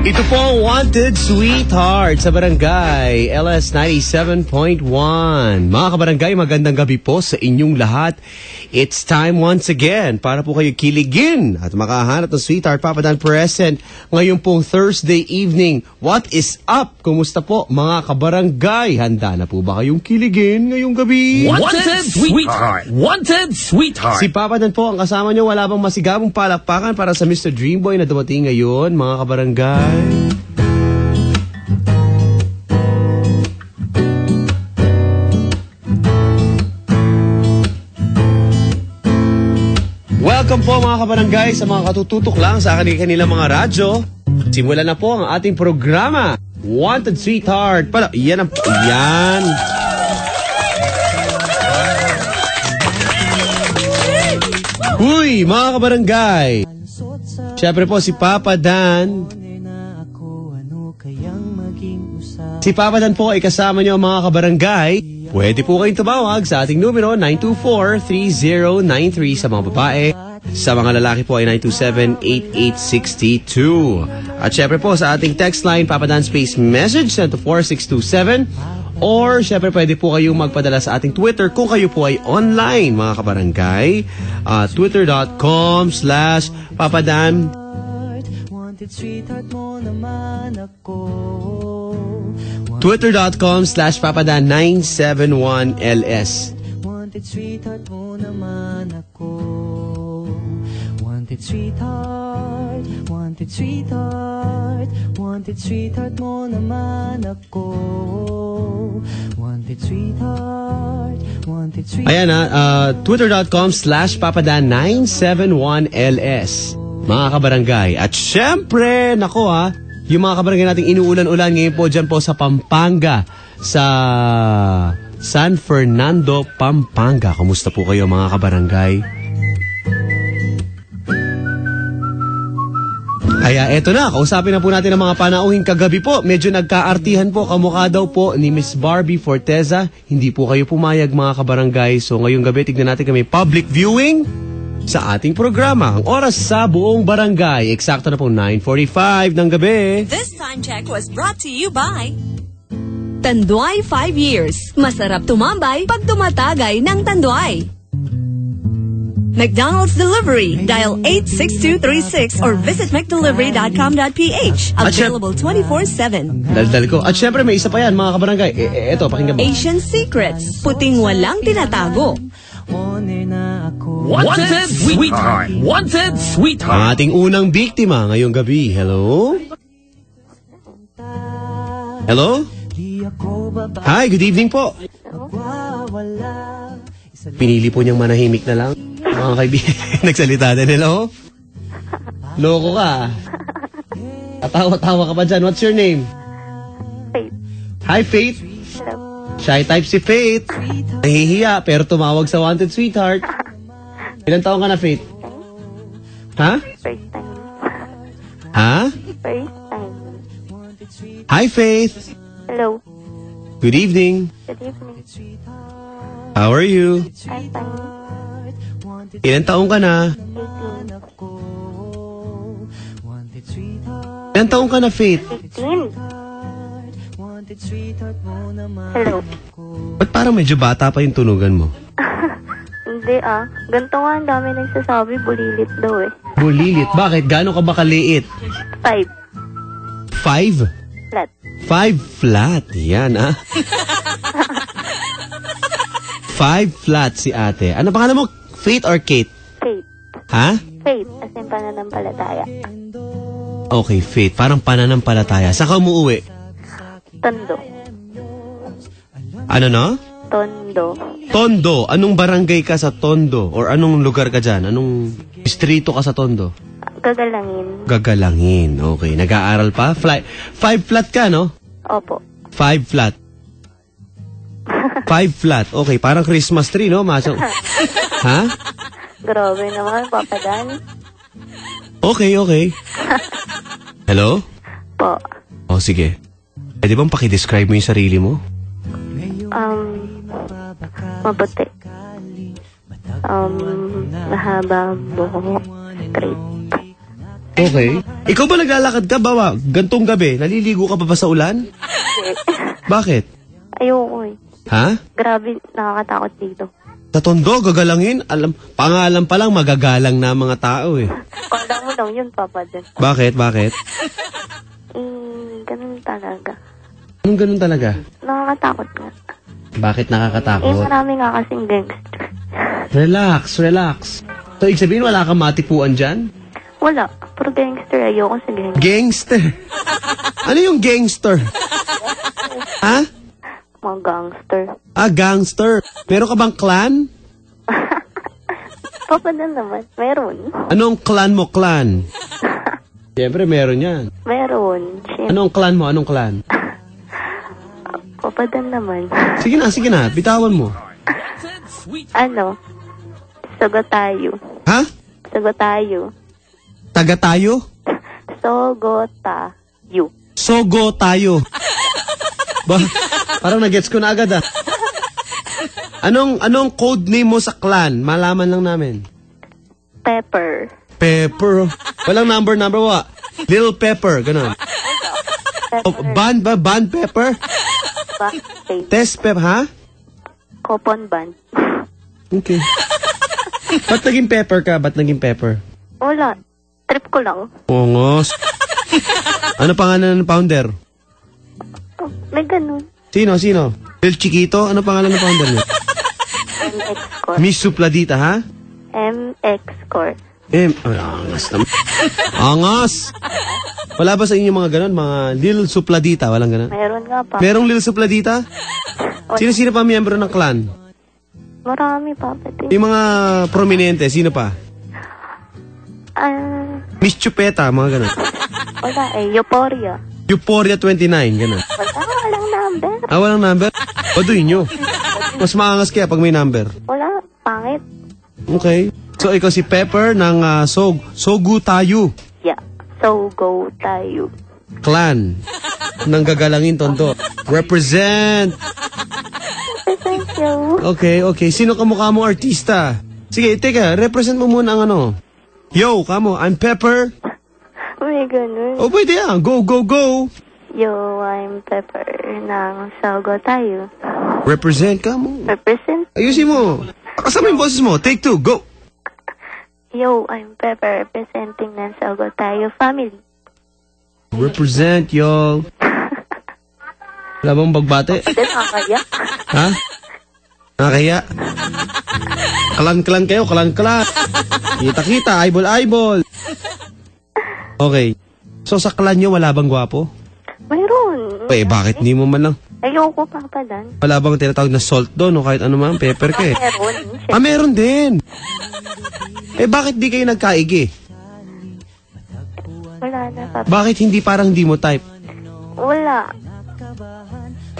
Ito po ang Wanted Sweetheart sa Barangay LS 97.1. Mga kabarangay, magandang gabi po sa inyong lahat. It's time once again para po kayo kiligin at makahanap ng Sweetheart Papa Dan present ngayon pong Thursday evening. What is up? Kumusta po mga kabarangay? Handa na po ba kayong kiligin ngayong gabi? Wanted Sweetheart! Wanted Sweetheart! Si Papa Dan po ang kasama nyo. Wala bang masigabong palakpakan para sa Mr. Dreamboy na dumating ngayon, mga kabarangay? Welcome po mga kabarangay sa mga katututok lang sa kanilang mga radyo. Simulan na po ang ating programa. Wanted Sweetheart. Pala, yan ang... Yan. Uy, mga kabarangay. Siyempre po si Papa Dan. Si Papa Dan po ay kasama niyo mga kabarangay. Pwede po kayong tumawag sa ating numero 924-3093 sa mga babae. Sa mga lalaki po ay 927-8862. At syempre po sa ating text line, Papa Dan space message send to 4627. Or syempre pwede po kayong magpadala sa ating Twitter kung kayo po ay online mga kabarangay. Twitter.com/papadan. Twitter.com/papadan971ls. Wanted sweetheart mo naman ako. Wanted sweetheart, wanted sweetheart, wanted sweetheart mo naman ako. Wanted sweetheart, wanted sweetheart. Ayan Twitter.com/papadan971ls. Mga kabarangay. At syempre, nako yung mga kabarangay nating inuulan-ulan ngayon po dyan po sa Pampanga, sa San Fernando, Pampanga. Kumusta po kayo mga kabarangay? Kaya eto na, kausapin na po natin ang mga panauhing kagabi po. Medyo nagkaartihan po, kamukha daw po ni Miss Barbie Forteza. Hindi po kayo pumayag mga kabarangay. So ngayong gabi, tignan natin kami public viewing sa ating programa. Ang oras sa buong barangay, eksakto na po 9:45 ng gabi. This time check was brought to you by Tanduay 5 years. Masarap tumambay pag tumatagay ng Tanduay. McDonald's Delivery. Dial 86236 or visit mcdelivery.com.ph. Available 24/7. Daldal ko. At syempre may isa pa yan mga kabarangay. Eto, pakinggan mo. Asian Secrets. Puting walang tinatago. Wanted Sweetheart! Wanted Sweetheart! Ang ating unang biktima ngayong gabi. Hello? Hello? Hi, good evening po. Pinili po niyang manahimik na lang. Mga kaibigan, nagsalita din. Hello? Loko ka. Tatawa-tawa ka pa dyan. What's your name? Faith. Hi, Faith. Hello. Shy type si Faith. Nahihiya, pero tumawag sa Wanted Sweetheart. Ilan taon ka na, Faith? Ha? First time. Ha? First time. Hi, Faith. Hello. Good evening. Good evening. How are you? I'm fine. Ilan taon ka na? 18. Ilan taon ka na, Faith? 15. Hello. Ba't parang medyo bata pa yung tunugan mo? Hindi Ganito nga ang dami nagsasabi, bulilit daw eh. Bulilit. Bakit? Gaano ka ba kaliit? 5. 5? Flat. 5 flat. Yan, 5 flat si ate. Ano pangalan mo? Faith or Kate? Faith. Ha? Faith, as in pananampalataya. Okay, Faith. Parang pananampalataya. Saan ka umuwi? Tondo. Ano no? Tondo. Tondo. Anong barangay ka sa Tondo? Or anong lugar ka dyan? Anong distrito ka sa Tondo? Gagalangin. Gagalangin. Okay. Nag-aaral pa? 5 flat ka, no? Opo. 5 flat. 5 flat. Okay. Parang Christmas tree, no? Ha? Grabe naman, Papa Dan. Okay, okay. Hello? Po. Oh, sige. Pwede bang pakidescribe mo yung sarili mo? Maputi. Mahaba buhok. Straight. Okay. Ikaw ba naglalakad ka ba? Gantong gabi, naliligo ka pa ba sa ulan? Bakit? Ayoko eh. Ha? Grabe, nakakatakot dito. Sa Tondo, gagalangin? Pangalan pa lang, magagalang na mga tao eh. Kala mo lang yun, Papa Dan. Bakit? Ganun talaga. Anong ganun talaga? Nakakatakot nga. Bakit nakakatakot? Marami nga kasing gangster. Relax. So, ibig sabihin, wala kang matipuan dyan? Wala. Pero gangster, ayoko sa gangster. Gangster? Ano yung gangster? Ha? Mga gangster. Gangster. Meron ka bang clan? Papa Dan naman. Meron. Anong clan mo, clan? Siyempre, meron yan. Meron. Siyempre. Anong clan mo? Anong clan? Papa Dan naman. Sige na. Bitawan mo. Ano? Sagot tayo. Ha? Sagot tayo. Taga tayo? Sogo tayo. Sogo tayo. Ba, parang nagets ko na agad ah. Anong code name mo sa clan? Malaman lang namin. Pepper. Pepper. Walang number wa. Little Pepper, ganun. Pepper. Band ba? Band Pepper? Backstage. Test Pep, ha? Coupon band. Okay. Ba't naging Pepper ka? Wala. Trip ko lang. Ongos. Ano pangalan ng founder? Oh, may ganun. Sino? El Chiquito? Ano pangalan ng founder niya? MX Core. Miss Supladita, ha? MX Core. Angas naman. Angas! Wala ba sa inyo mga ganon? Mga Lil Supladita? Walang ganon? Meron nga pa. Merong Lil Supladita? Sino pa miyembro ng clan? Marami pa. Pati. Yung mga prominente, sino pa? Miss Chupeta, mga ganon. Wala eh. Euphoria. Euphoria 29, ganon. Walang number. Walang number? Baduin nyo. Mas maangas kaya pag may number. Wala. Pangit. Okay. So, ikaw si Pepper ng Sogu Tayo. Yeah. So, go tayo. Clan. Nang gagalangin, Tondo. Represent. Thank you. Okay. Sino kamukha mong artista? Sige, teka. Represent mo muna ang ano. Yo, kamo. I'm Pepper. May ganun. Oh, pwede yan. Go. Yo, I'm Pepper ng Sogo tayo. Represent ka mo. Represent. Ayusin mo. Kasama yung boses mo. Take 2. Go. Yo, I'm Pepper representing ng Sogo tayo family. Represent, y'all. Wala bang bagbate? Nakakaya. Ha? Nakakaya? Kalan kayo, kalan. Kita, eyeball. Okay. So, sa clan nyo, wala bang gwapo? Mayroon. Bakit hindi mo man lang? Ayoko, Papa Dan. Wala bang tinatawag na salt doon o kahit ano man, pepper ka eh? Meron. Meron din. Bakit di kayo nagkaigi? Wala na, Papa. Bakit hindi parang di mo type? Wala.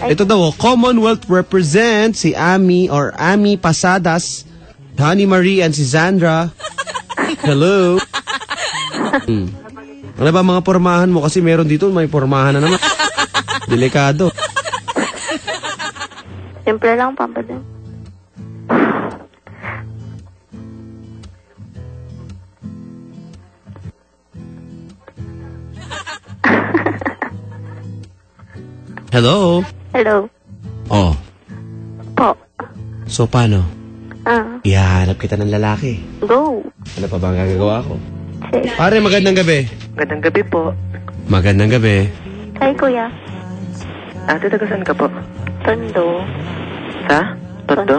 Ito daw, Commonwealth represent si Ami Pasadas, Honey Marie and si Zandra. Hello. Ano ba mga pormahan mo? Kasi meron dito, may pormahan na naman. Delikado. Simple lang, Papa Dan. Hello? Hello. Oh, Po. so paano? Ihahanap kita ng lalaki. Go. Ano pa ba ang gagagawa ko? Sige. Pare, magandang gabi. Magandang gabi po. Magandang gabi. Hi, Kuya. Ate, taga saan ka po? Tondo. Sa? Tondo?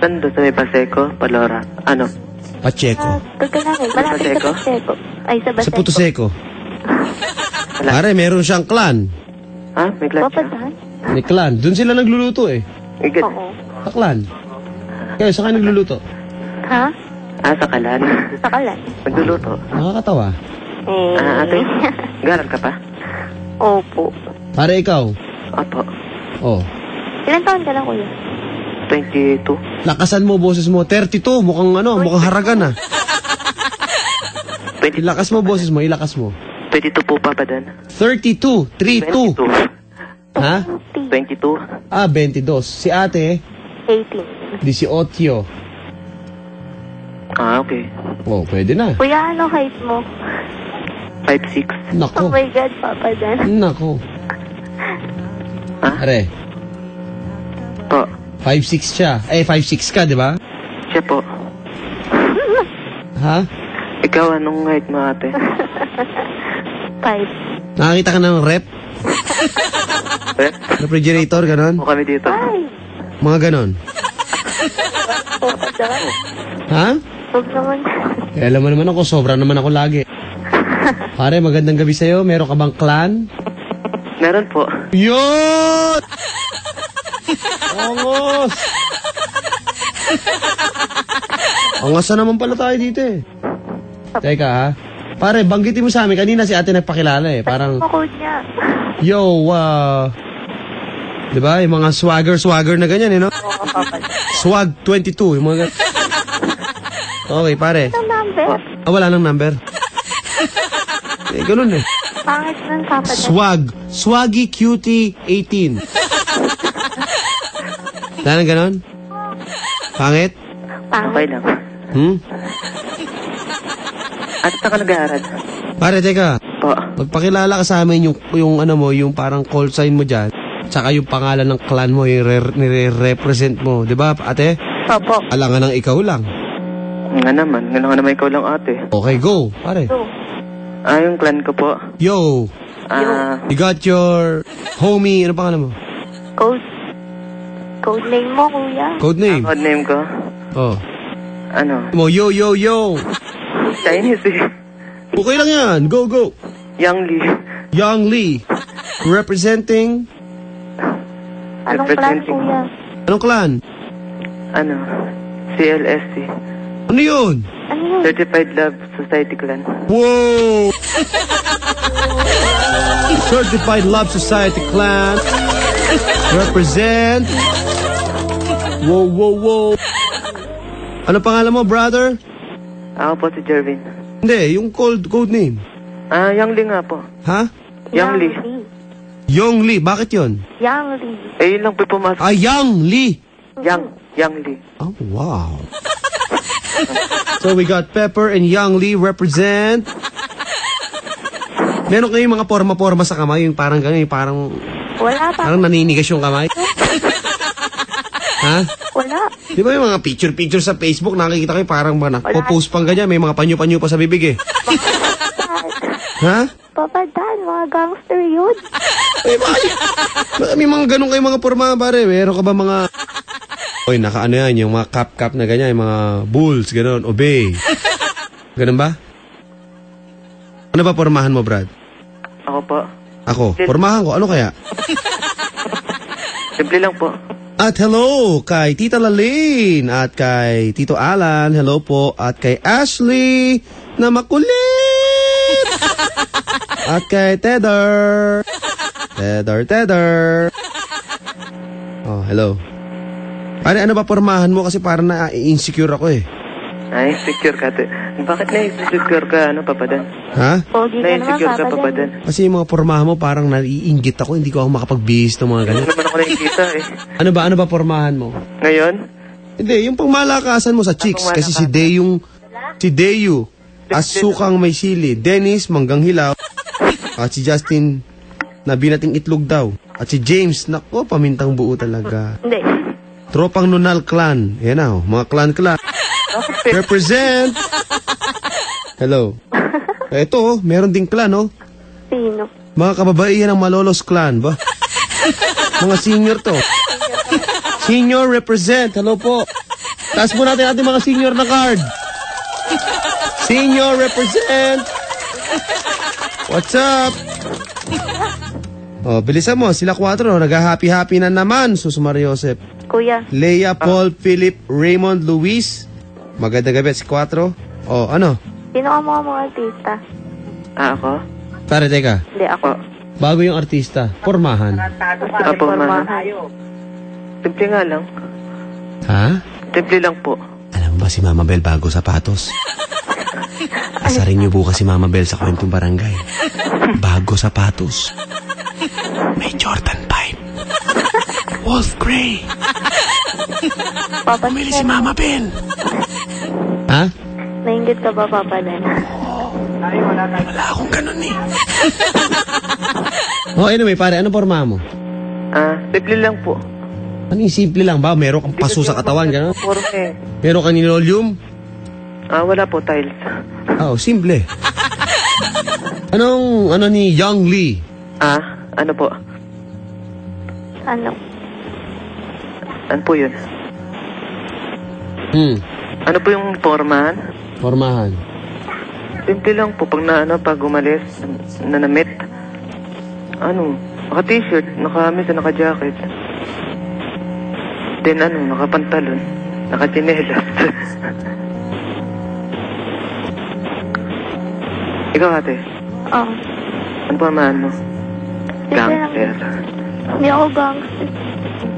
Tondo sa may Paseco, Palora. Ano? Pacheco. Pagkalangin. Malapit sa Paseco. Ay, sa Sa Baseco. Puto Seco. Pare, meron siyang clan. Ha? May glass Papa siya? Dan? May clan. Doon sila nagluluto eh. Igit. Oo. Sa clan. Kayo, saan kayo nagluluto? Ha? Sa kalan. Sa kalan. Magluluto. Nakakatawa. Ate, garal ka pa? Opo. Pare, ikaw. Opo. Oh. Ilan taon ka lang, Kuya? 22. Lakasan mo, boses mo. 32. Mukhang mukhang haragan ah. Ilakas mo, boses mo. Ilakas mo. 22 po, Papa Dan. 32. 32. 22. Ha? 22. 22. Si ate, 18. 18. Okay. Oh, pwede na. Kuya, ano height mo? 5'6". Oh Nako. my God, Papa Dan. Nako. Are, Po. 5'6 siya. 5'6 ka, di ba? Siya po. Ha? Ikaw, anong height mo, ate? 5. Nakakita ka ng rep? Rep? Refrigerator, ganon? Po kami dito. Ay, Mga ganon. Papa Dan. Ha? Huwag naman. Eh, alam mo naman ako, sobra naman ako lagi. Pare, magandang gabi sa'yo. Meron ka bang clan? Meron po. Yun! Ongos! Ongosa naman pala tayo dito eh. Teka ha. Pare, banggitin mo sa amin. Kanina si ate nagpakilala eh. Parang, Code niya. yo, diba? Yung mga swagger na ganyan eh, no? Oo, Papa Dan. Swag 22, yung mga Okay, pare. Ang number. Wala nang number. Eh, ganun eh. Pangit ng Papa Dan. Swaggy Cutie 18. Wala nang ganun? Pangit? Okay lang. At saan ka nag-aaral? Pare, teka. Po. Magpakilala ka sa amin yung ano mo, yung parang call sign mo dyan. Tsaka yung pangalan ng clan mo, yung nire-represent mo. Di ba, ate? Opo. Alangan ng ikaw lang. Nga naman ikaw lang, ate. Okay, go. Pare. So, Yung clan ko po. Yo. You got your homie, ano pangalan mo? code name mo, kuya. Code name. Code name ko? Oh. Ano? Mo, yo. Chinese eh. Okay lang yan. Go. Yang Lee. Young Lee. Representing? Anong plan, kuya? Anong clan? Ano? CLSC. Ano yun? Ano yun? Certified Love Society Clan. Whoa! Certified Love Society Clan. Represent. Whoa. Ano pangalan mo, brother? Ako po si Jervin. Hindi, yung code name. Yang Lee nga po. Ha? Yang Lee. Yong Lee. Bakit yun? Yang Lee. Yun lang po pumasok. Yang Lee. Yang Lee. Oh, wow. So we got Pepper and Young Lee represent. Meron kayong mga porma-porma sa kamay, yung parang gano'n, yung parang Wala pa. parang naninigas yung kamay. Ha? Wala. Di ba yung mga picture sa Facebook, nakikita kayo parang post pang ganyan, may mga panyo-panyo pa sa bibig eh. Ha? Papa Dan, mga gangster yun. Eh, bakit may mga ganun kayo mga porma, pare? Meron ka ba mga... Oy, naka-ano yan, yung mga cap na ganyan, yung mga bulls, gano'n, obey. Ganun ba? Ano ba pormahan mo, Brad? Ako po. Ako, pormahan ko, ano kaya? Simple lang po. At hello kay Tita Lalene at kay Tito Alan, hello po. At kay Ashley na makulit. At kay Tether. Oh, hello. Ano ba pormahan mo? Kasi parang na-insecure ako eh. Na-insecure ka. Bakit na-insecure ka, Papa Dan? Ha? Pogi ka naman, Na-insecure ka, Papa Dan? Kasi yung mga pormahan mo parang naiinggit ako. Hindi ko ako makapagbihis ng mga ganyan. Ano naman ako nakikita eh. Ano ba pormahan mo? Ngayon? Hindi, yung pangmalakasan mo sa chicks. Kasi si Deyu, asukang may sili. Dennis, manggang hilaw. At si Justin, na binating itlog daw. At si James, nako, pamintang buo talaga. Hindi. Tropang Nunal Clan. Yan na, mga clan. Represent! Hello. Ito, meron ding clan, oh. Sino? Mga kababaihan ng Malolos Clan, ba? Mga senior to. Senior represent. Hello po. Taas po natin ating mga senior na card. Senior represent. What's up? Oh, bilisan mo. Sila 4, no? Nag-happy-happy na naman. Susumar Joseph. Kuya. Leia, Paul, Philip, Raymond, Luis. Magandang gabi, si 4. Oh, ano? Sino ka mga artista? Ako? Pare, teka. Hindi, ako. Bago yung artista. Pormahan. Apo, simple nga lang. Ha? Simple lang po. Alam mo ba si Mama Bel bago sapatos? Asarin niyo bukas si Mama Bel sa kwentong barangay. Bago sapatos. May Jordan 5. Wolf Grey. Bumili si Mama Bel. Ha? Nainggit ka ba, Papa Dan? Wala akong ganun eh. Oh, anyway, pare, ano porma mo? Simple lang po. Ano yung simple lang ba? Meron kang paso sa katawan, gano'n? Forme. Meron kang linoleum? Wala po, tiles. Oh, simple. Ano ni Young Lee? Ano po? Ano? Ano po yun? Ano po yung formahan? Formahan. Simple lang po. Pag umalis, nanamit. Naka-t-shirt, naka-mesa, naka-jacket. Then naka-pantalon, naka-chinelas. Ikaw, ate? Oo. Ano formahan mo? Gangster. Hindi ako gangster.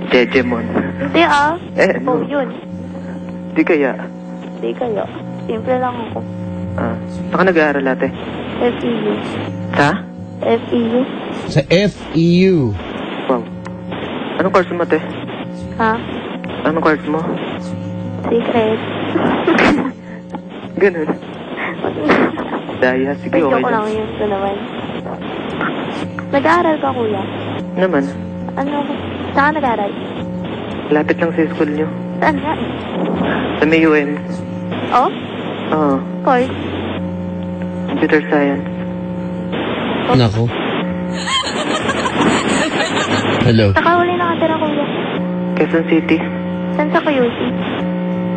Jejemon. Hindi ano? yun. Di kaya? Hindi kayo. Simple lang ako. Saka nag-aaral, ate? FEU. Sa? FEU. Sa FEU. Wow. Anong course mo, ate? Ha? Anong course mo? Secret. Ganun. Daya, sige, Medyo okay ko lang lang. yun ko naman. Nag-aaral ka, kuya? Naman, Saan ka nag-aaral? lapit lang sa school nyo. Saan nga? Sa may UM. Oh? Oo. Course? Computer science. Nako. Hello. Nakahuli na katira, kuya. Quezon City. Saan sa QC?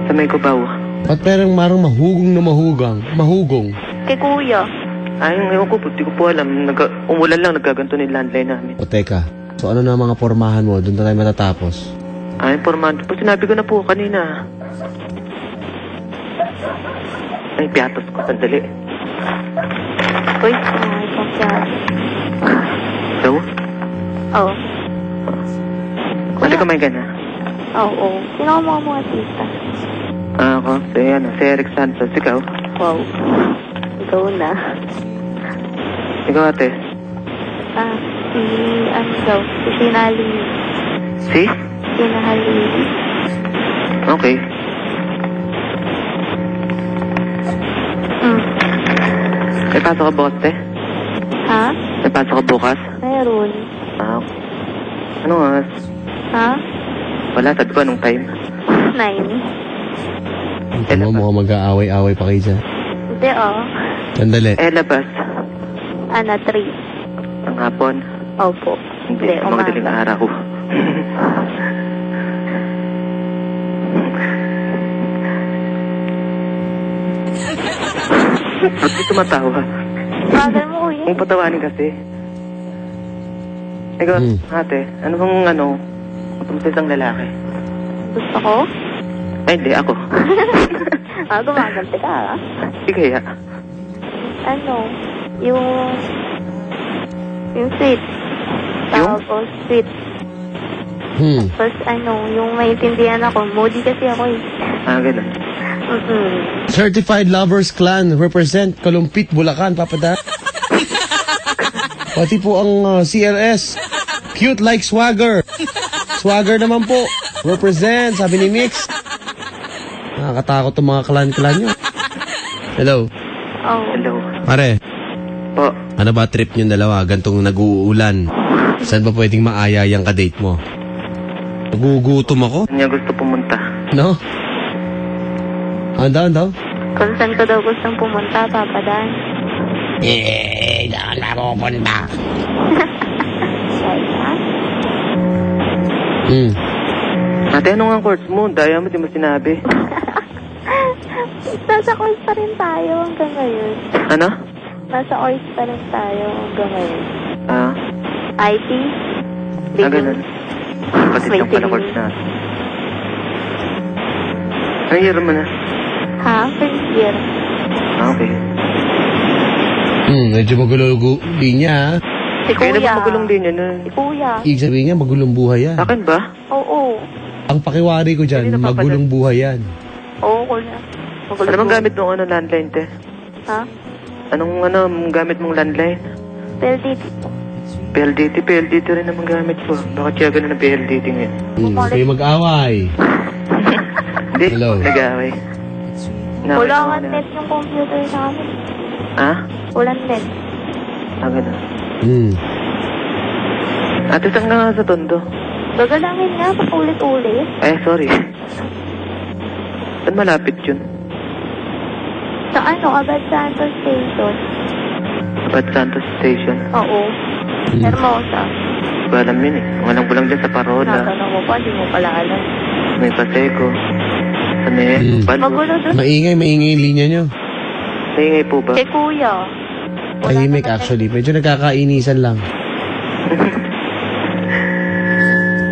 Sa may Cubao. Ba't parang mahugong na mahugong? Kay kuya. Ewan ko po, di ko po alam. Umulan lang, nagkaganto na yung landline namin. O teka, so ano na mga pormahan mo? Doon na tayo matatapos. Informant po. Sinabi ko na po kanina. Ay, piatos ko. Sandali. Uy, isang piyato. So? Oo. Hindi ka may gana? Oo. Sino ka mga artista? Ako, si Eric Santos. Ikaw? Wow. Ikaw na. Ikaw, ate? Si Sinali. Si? Sinahali. Okay. May pasok ka bukas, te? Ha? May pasok ka bukas? Meron. Ano oras? Ha? Wala, sabi ko anong time? 9. Ito mo, mukhang mag-aaway-aaway pa kayo dyan. Hindi, Sandali. Labas. 3. Ang hapon. Opo. Hindi, magdaling araw. Ba't di tumatawa? Bagal mo, kuya. Kung patawanin kasi. Ikaw, ate, ano bang kung sa isang lalaki? Gusto ko? Ay, hindi, ako. Gumaganti ka, ha? Di kaya. Yung sweet. Yung? Tapos sweet. Tapos yung maintindihan ako. Moody kasi ako eh. Ganun. Certified Lovers Clan represent Kalumpit, Bulacan, Papada. Pati po ang CLS. Cute like swagger. Swagger naman po. Represent, sabi ni Mix. Nakakatakot ang mga clan nyo. Hello. Oh. Hello. Pare, Po. ano ba trip nyo dalawa? Gantong nag-uulan. Saan ba pwedeng maaya yung kadate mo? Nagugutom ako? Saan niya gusto pumunta? No? Ano daw? Kung saan ko daw gustong pumunta, Papa Dan. Saan ako punta? Ate, ano nga ang course mo? Daya mo, di mo sinabi. Nasa course pa rin tayo hanggang ngayon. Ano? Nasa course pa rin tayo hanggang ngayon. IT? Ganun. Kapatid lang pala course natin. Ang year mo na? Ha? First year. Okay. Medyo magulo linya, ha? Si Kaya Kuya. naman magulong din yun. Si Kuya. Ibig sabihin niya, magulong buhay yan. Akin ba? Oo. Ang pakiwari ko dyan, Hindi na papalag. magulong buhay yan. Oo, Kuya. Ano bang gamit mong landline, te? Ha? Anong gamit mong landline? PLDT. PLDT rin naman gamit ko. Bakit kaya ganun ang PLDT ngayon? Kayo mag-away. Hindi, Hello. nag-aaway. Wala nga net yung computer namin. Ha? Walang net. Ganun. Ate, saan ka nga sa Tondo? Gagalangin nga, paulit-ulit. Sorry. Saan malapit yun? Sa Abad Santos Station. Abad Santos Station? Oo. Hermosa. Hindi ko alam yun eh. Walang bulang dyan sa Parola. Natanong mo pa, di mo pala alam. May Paseco. Ano yan? Magulo doon. Maingay yung linya nyo. Maingay po ba? Kay Kuya. Tahimik actually. Medyo nagkakainisan lang.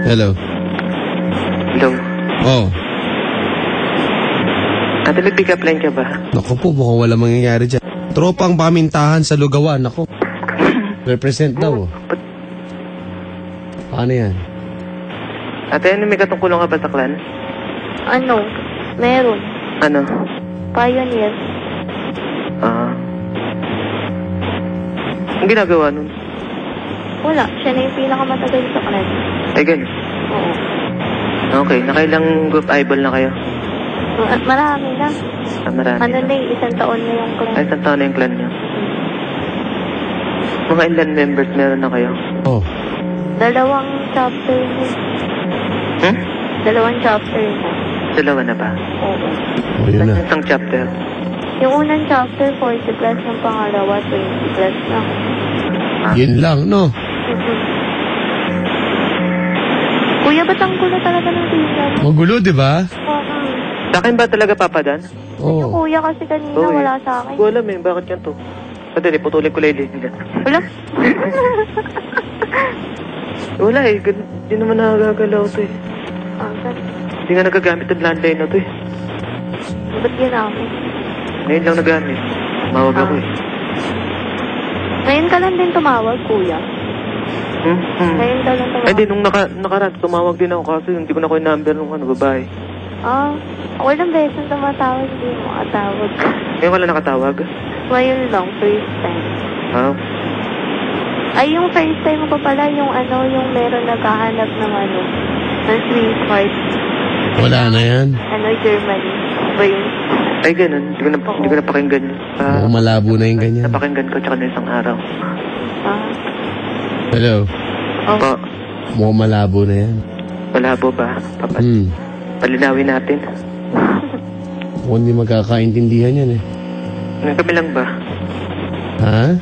Hello. Hello. Oh. Ate, nag-pick up line ka ba? Naku po, mukhang wala mangyayari dyan. Tropang pamintahan sa Lugawan. Naku. Represent daw. Paano yan? Ate, may katungkulong ka ba sa clan? Meron. Ano? Pioneer. Ang ginagawa nun? Wala. Siya na yung pinakamatagal sa clan. Ay, ganun. Oo. Okay, nakailang group eyeball na kayo? Marami na. Marami. Isang taon na yung clan. Ay, isang taon na yung clan niyo. Mga ilan members meron na kayo? Oh. 2 chapter na. Hmm? 2 chapter na. 2 na ba? Oo. Oh, yun na. Isang chapter. Yung unang chapter, 40 plus. Yung pangalawa, 20 plus na. Yun lang, no? Kuya, ba't ang gulo talaga ng tingnan? Magulo, di ba? Sa akin ba talaga, Papa Dan? Yung Oh. kuya kasi kanina wala sa akin. Hindi ko alam eh, bakit yan to? Padali, putulin ko lang yung Wala? Wala eh, hindi naman nakagagalaw to eh. Hindi nga nagagamit ang landline na to eh. Ba't ginamit? Ngayon lang nagamit. Mawag ako eh. Ngayon ka lang din tumawag, kuya. Ngayon ka lang tumawag. Ay di, nung nakaraan, tumawag din ako kasi hindi ko na ko yung number nung babae. Ako ilang beses tumatawag, hindi mo makatawag. Ngayon wala nakatawag? Ngayon lang, first time. Ay, yung first time ko pala, yung meron naghahanap ng ng sweetheart. Wala na yan. Germany. Ba yun? Ay, ganun. Hindi ko napakinggan yun. Mukhang malabo na yung ganyan. Napakinggan ko tsaka na isang araw. Hello. Po, Mukhang malabo na yan. malabo ba? Papa, palinawin natin. Mukhang hindi magkakaintindihan yan eh. Kami lang ba? Ha?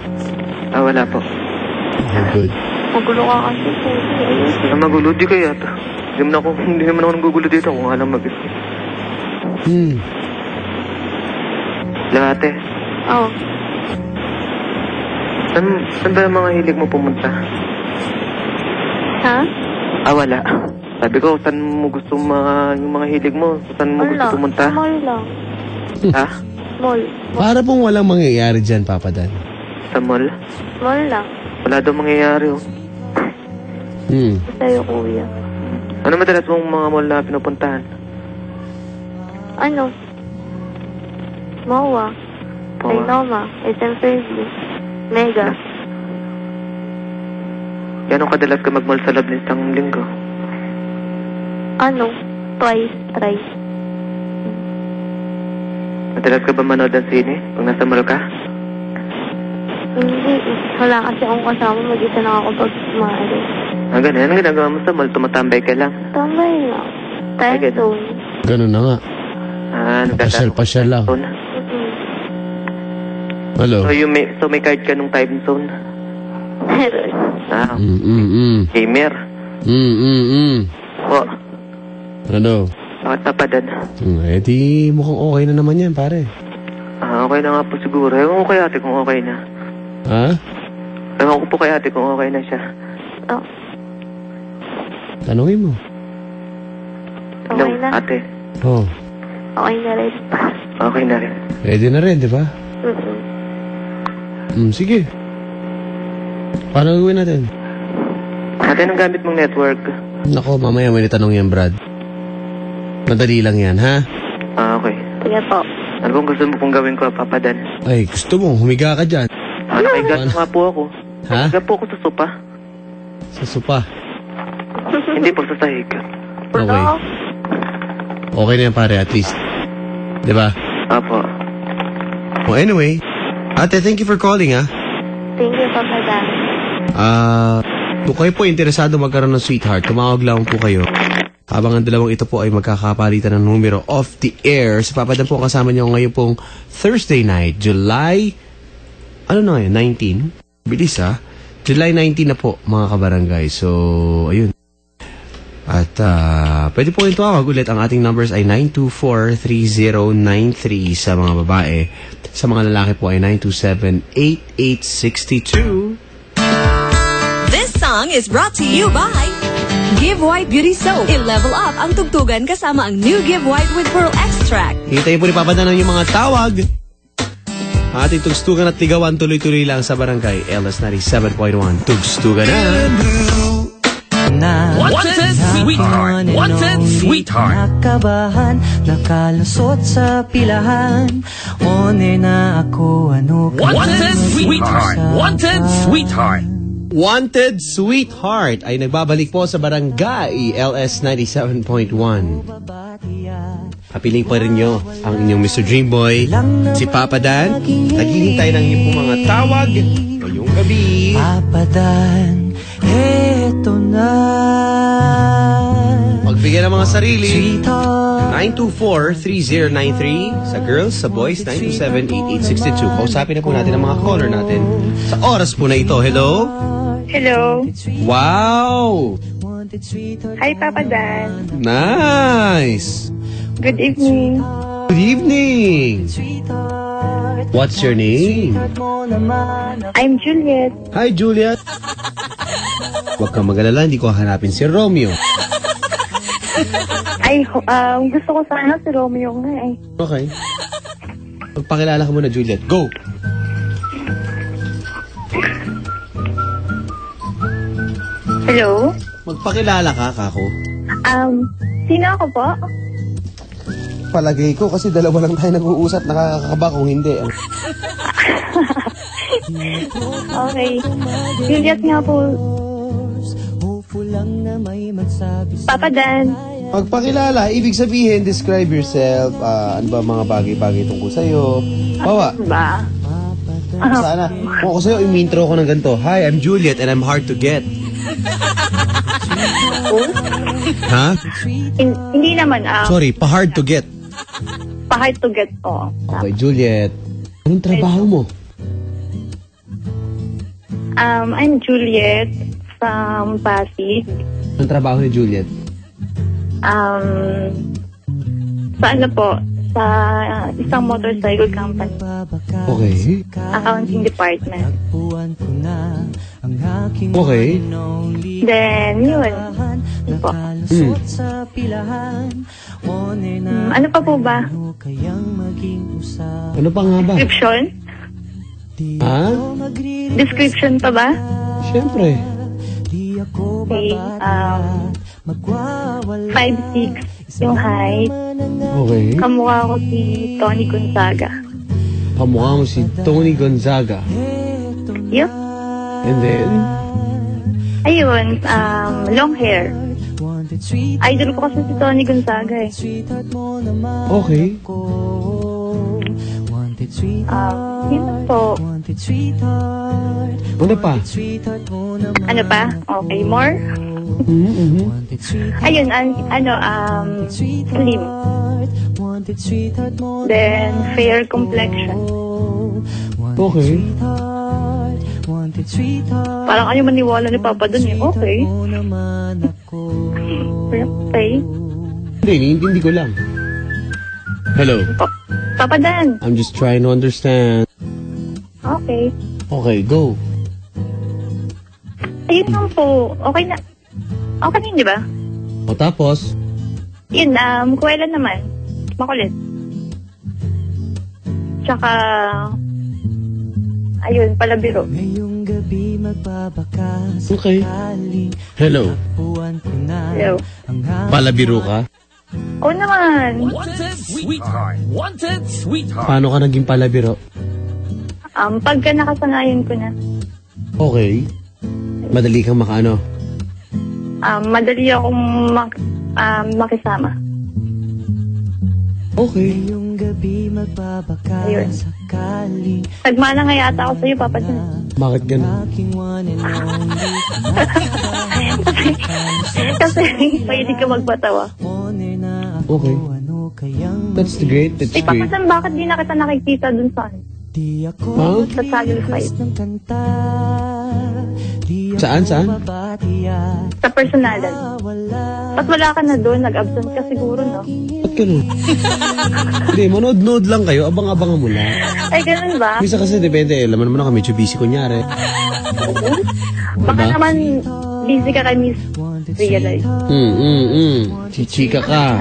Wala po. Oh, good. Magulo ka kasi, kuya. Magulo, di kaya to. Hindi naman ako nagugulo dito kung alam mag-isip. Ate. Oo. Saan ba ang mga hilig mo pumunta? Ha? Wala. Sabi ko, saan mo gusto yung mga hilig mo? Saan mo gusto pumunta? Sa mall lang. Ha? Mall. Para pong walang mangyayari dyan, Papa Dan. Sa mall? Mall lang. Wala daw mangyayari oh. Sa'yo, kuya. Ano madalas mong mga mall na pinupuntahan? MOA. Trinoma. SM Fairview. Mega. Gano'ng kadalas ka mag-mall sa loob ng isang linggo? Twice, thrice. Madalas ka ba manood ng sine pag nasa mall ka? Hindi. Wala kasi akong kasama. Mag-isa lang ako pag maalis. Ganun. Anong ginagawa mo sa mall? Tumatambay ka lang? Tambay lang. Time zone. Ganun na nga. Pasyal-pasyal lang. Hello. So may card ka nung time zone? Meron. Gamer? Po. Ano? Bakit papadan? Di mukhang okay na naman yan, pare. Okay na nga po siguro. Ewan ko kay ate kung okay na. Ha? Ewan ko po kay ate kung okay na siya. Tanungin mo. Okay na. Ate. Okay na rin. Okay na rin. Ready na rin, di ba? Sige. Paano gawin natin? Ate, anong gamit mong network? Nako, mamaya may tanong yan, Brad. Madali lang yan, ha? Okay. Sige po. Ano bang gusto mo pong gawin ko, Papa Dan? Ay, gusto mo, humiga ka dyan. Nakahiga nga po ako. Ha? Nakahiga po ako sa sopa. Sa sopa. Hindi po sa sahig. Okay. Okay na yan, pare, at least. Di ba? Apo. Well, anyway, ate, thank you for calling, ah. Thank you, Papa Dan. Kung kayo po interesado magkaroon ng sweetheart, tumawag lang po kayo. Habang ang dalawang ito po ay magkakapalitan ng numero off the air. Sa Papa Dan po kasama niyo ngayon pong Thursday night, July, 19? Bilis, ah. July 19 na po, mga kabarangay. So, ayun. At pwede po kayong tumawag ulit. Ang ating numbers ay 924-3093 sa mga babae. Sa mga lalaki po ay 927-8862. This song is brought to you by Give White Beauty Soap. I-level up ang tugtugan kasama ang new Give White with Pearl Extract. Hintayin po ni Papa Dan yung mga tawag. Ating tugstugan at ligawan tuloy-tuloy lang sa barangay LS 97.1. Tugstugan na. Wanted Sweetheart. Wanted Sweetheart. Nakabahan, nakalusot sa pilahan. One na ako, ano ka Wanted Sweetheart. Wanted Sweetheart. Wanted Sweetheart ay nagbabalik po sa barangay LS 97.1. Kapiling pa rin nyo ang inyong Mr. Dreamboy, si Papa Dan. Naghihintay ng inyong pong mga tawag ngayong gabi. Papa Dan, eto na. Magbigay ng mga sarili. Sweetheart, 924-3093. Sa girls, sa boys, 927-8862. Kausapin na po natin ang mga caller natin sa oras po na ito. Hello? Hello. Wow! Hi, Papa Dan. Nice! Good evening. Good evening! What's your name? I'm Juliet. Hi, Juliet. Huwag kang mag-alala, hindi ko hanapin si Romeo. Ay, gusto ko sana si Romeo nga eh. Okay. Magpakilala ka muna, Juliet. Go! Hello? Magpakilala ka, kako. Sino ako po? Palagay ko kasi dalawa lang tayo nag-uusap. Nakakakaba kung hindi. Okay. Juliet nga po. Papa Dan. Magpakilala, ibig sabihin, describe yourself. Ano ba mga bagay-bagay tungkol sa'yo? Bawa, Ba? sana. Kung ako sa'yo, i-intro ko ng ganito. Hi, I'm Juliet and I'm hard to get. Ha? Hindi naman. Sorry, pa-hard to get. Pa-hard to get po. Okay, Juliet. Anong trabaho mo? I'm Juliet from Pasig. Anong trabaho ni Juliet? Sa ano po? Sa isang motorcycle company. Okay. Accounting department. Okay. Then, yun. Yun po. Ano pa po ba? Ano pa nga ba? Description? Ha? Description pa ba? Siyempre. Okay. 5'6" yung height. Okay. Kamukha ko si Tony Gonzaga. Kamukha mo si Tony Gonzaga. Yup. And then? Ayun, long hair. Idol ko kasi si Tony Gonzaga eh. Okay. Yun po. Ano pa? Ano pa? Okay, more? Mm-hmm. Ayun, slim. Then, fair complexion. Okay. Parang ayaw maniwala ni Papa dun eh. Okay. Okay. Hindi, iniintindi ko lang. Hello. Papa Dan. I'm just trying to understand. Okay. Okay, go. Ayun lang po. Okay na. Okay na yun, di ba? O tapos? Yun, kuwela naman. Makulit. Tsaka, ayun, palabiro. Okay. Hello. Hello. Palabiro ka? Oo naman. Wanted Sweetheart. Wanted Sweetheart. Paano ka naging palabiro? Pagka nakasanayan ko na, Okay. Madali kang makaano? madali akong makisama. Okay. Ayun. Nagmana nga yata ako sa'yo, Papa John. Bakit ganun? Kasi pwede ka magpatawa. Okay. That's great. That's Eh, Papa great. John, bakit di na kita nakikita dun sa Huh? sa Sagil Fight? Saan? Sa personalan. Ba't wala ka na doon? Nag-absent ka siguro, no? Ba't ganun? Hindi, manood-nood lang kayo. Abang-abangan mo lang. Ay, ganun ba? Misa kasi depende. Laman mo na kami, medyo busy kunyari. Baka Diba? naman busy ka kay Miss Realize. Chichika ka.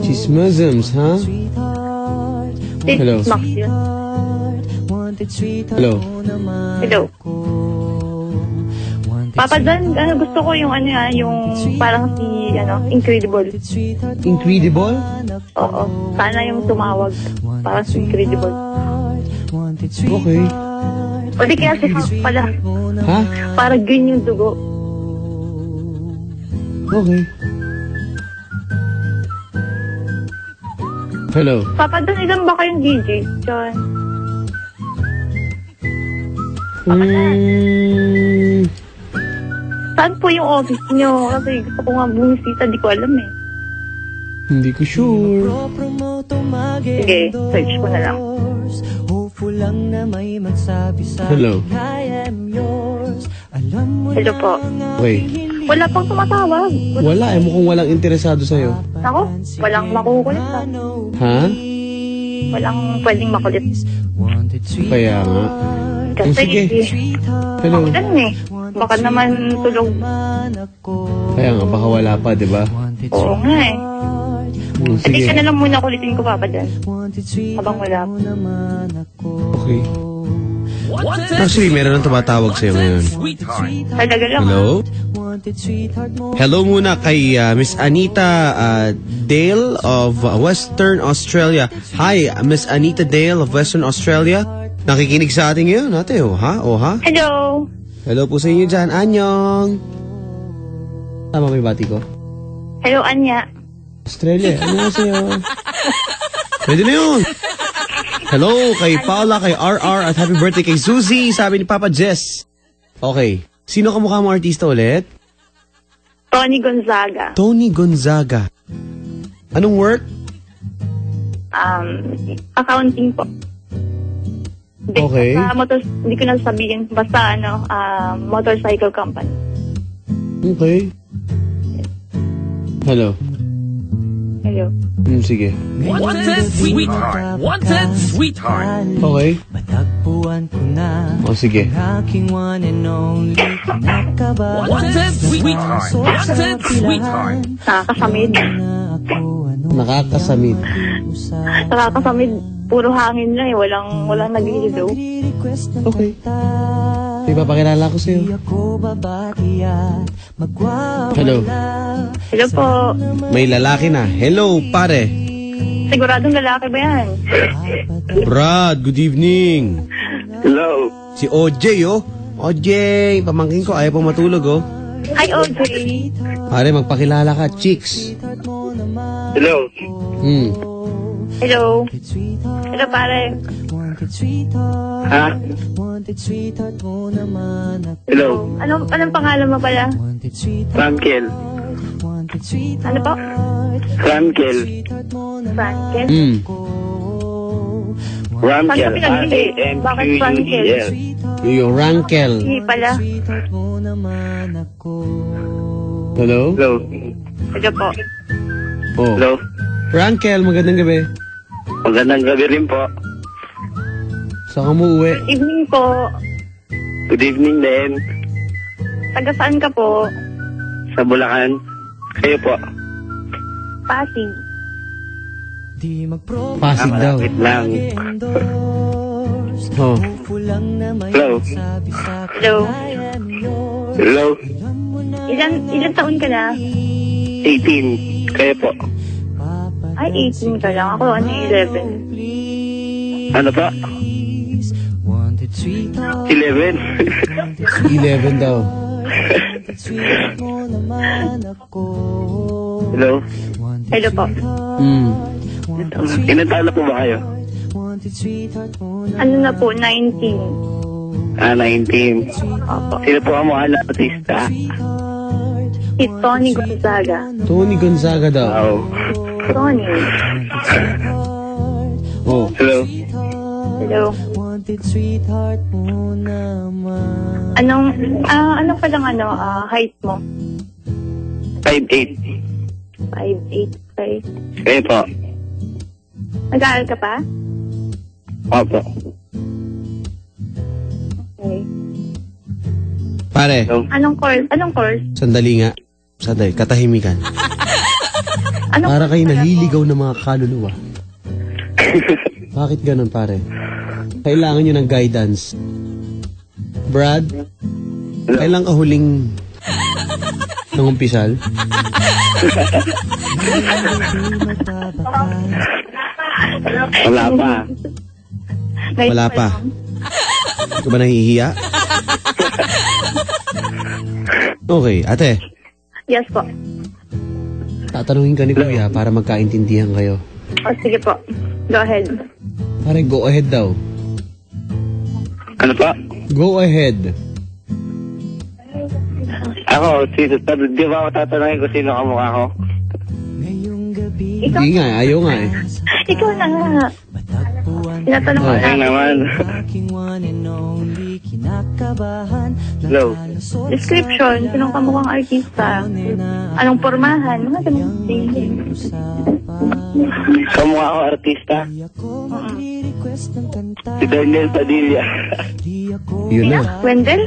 Chismisms, ha? Hello. Max yun. Hello. Hello. Papa John, gusto ko yung yung parang si, Incredible. Incredible? Oo. Sana yung tumawag. Parang si Incredible. Okay. O di kaya si Hank pala. Ha? Para green yung dugo. Okay. Hello. Papa John, ilan ba kayong DJ? John. Saan po yung office nyo? Kasi gusto ko nga bumisita, di ko alam eh. Hindi ko sure. Sige, search ko na lang. Hello. Hello po. Wait. Wala pang tumatawag. Wala eh. Mukhang walang interesado sa'yo. Ako, walang makukulit ha. Ha? Walang pwedeng makulit. Kaya nga. Kasi, sige. Hello. makulan eh. Baka naman tulog. Kaya nga, baka wala pa, di ba? Oo nga eh. Hindi Sige. ka na lang muna kulitin ko, Papa dyan. Habang wala. Okay. Actually, meron nang tumatawag sa'yo ngayon. Talaga lang. Hello? Hello muna kay Miss Anita Dale of Western Australia. Hi, Miss Anita Dale of Western Australia. Nakikinig sa atin ngayon, ate. O ha? Hello. Hello po sa inyo dyan. Anyong. Tama ba yung bati ko? Hello, Anya. Australia. Ano sa'yo? Pwede na yun. Hello kay Paula, kay RR, at happy birthday kay Suzy, sabi ni Papa Jess. Okay. Sino kamukha mo artista ulit? Tony Gonzaga. Tony Gonzaga. Anong work? Accounting po. Okay. Hindi ko na sabihin. Basta motorcycle company. Okay. Hello. Hello. Sige. Wanted sweetheart. Wanted sweetheart. Okay. Matagpuan ko na O sige. aking one and only kinakabahan. Wanted sweetheart. Wanted sweetheart. Nakakasamid. Nakakasamid. Nakakasamid. Puro hangin lang eh. Walang naglilidaw. Okay. Ipapakilala ko sa'yo. Hello. Hello po. May lalaki na. Hello, pare. Siguradong lalaki ba yan? Brad, good evening. Hello. Si OJ, oh. OJ, pamangkin ko, ayaw pong matulog, oh. Hi, OJ. Pare, magpakilala ka, chicks. Hello. Hello. Hello, pare. Ha? Hello. Anong pangalan mo pala? Frankel. Ano po? Frankel. Frankel? Frankel. Saan ka pinag-bili? Bakit Frankel? R-A-N-Q-U-E-L. Yung Rankel. Hindi pala. Hello? Hello. Hello po. Oh. Hello. Rankel, magandang gabi. Magandang gabi rin po. Saan ka mo uwi? Evening po. Good evening din. Taga saan ka po? Sa Bulacan. Kayo po. Pasig. Pasig daw. Malapit lang. Oh. Hello. Hello. Hello. Ilan taon ka na? 18. Kayo po. Ay, 18 ka lang. Ako, 11. Ano po? 11. 11 daw. Hello. Hello po. Ilan taon na po ba kayo? Ano na po, 19. 19. Opo. Sino po ang mga artista? Si Tony Gonzaga. Tony Gonzaga daw. Wow. Tony. Oh. Hello. Hello. Anong pa lang height mo? 5'8". 5'8". Kayo po? Nag-aaral ka pa? Opo. Okay. Pare, Hello. Anong course? sandali nga. Sandali, katahimikan. Para kayo naliligaw ng mga kaluluwa. Bakit ganun, pare? Kailangan nyo ng guidance. Brad, kailan ka huling nangumpisal? Wala pa. Wala pa. Hindi ka ba nahihiya? Okay, ate. Yes po. Tatanungin ka ni Kuya para magkaintindihan kayo. O, sige po. Go ahead. Pare, go ahead daw. Ano pa? Go ahead. Ako, di ba ako tatanungin kung sino kamukha ko? Ikaw, Hindi nga, ayaw nga eh. ikaw na nga. Tinatanong ko Ayun na. naman. Hello. Description, sinong kamukhang artista? Anong pormahan? Mga ganun. Kamukha ko artista? Si Daniel Padilla. Yun na. Wendell?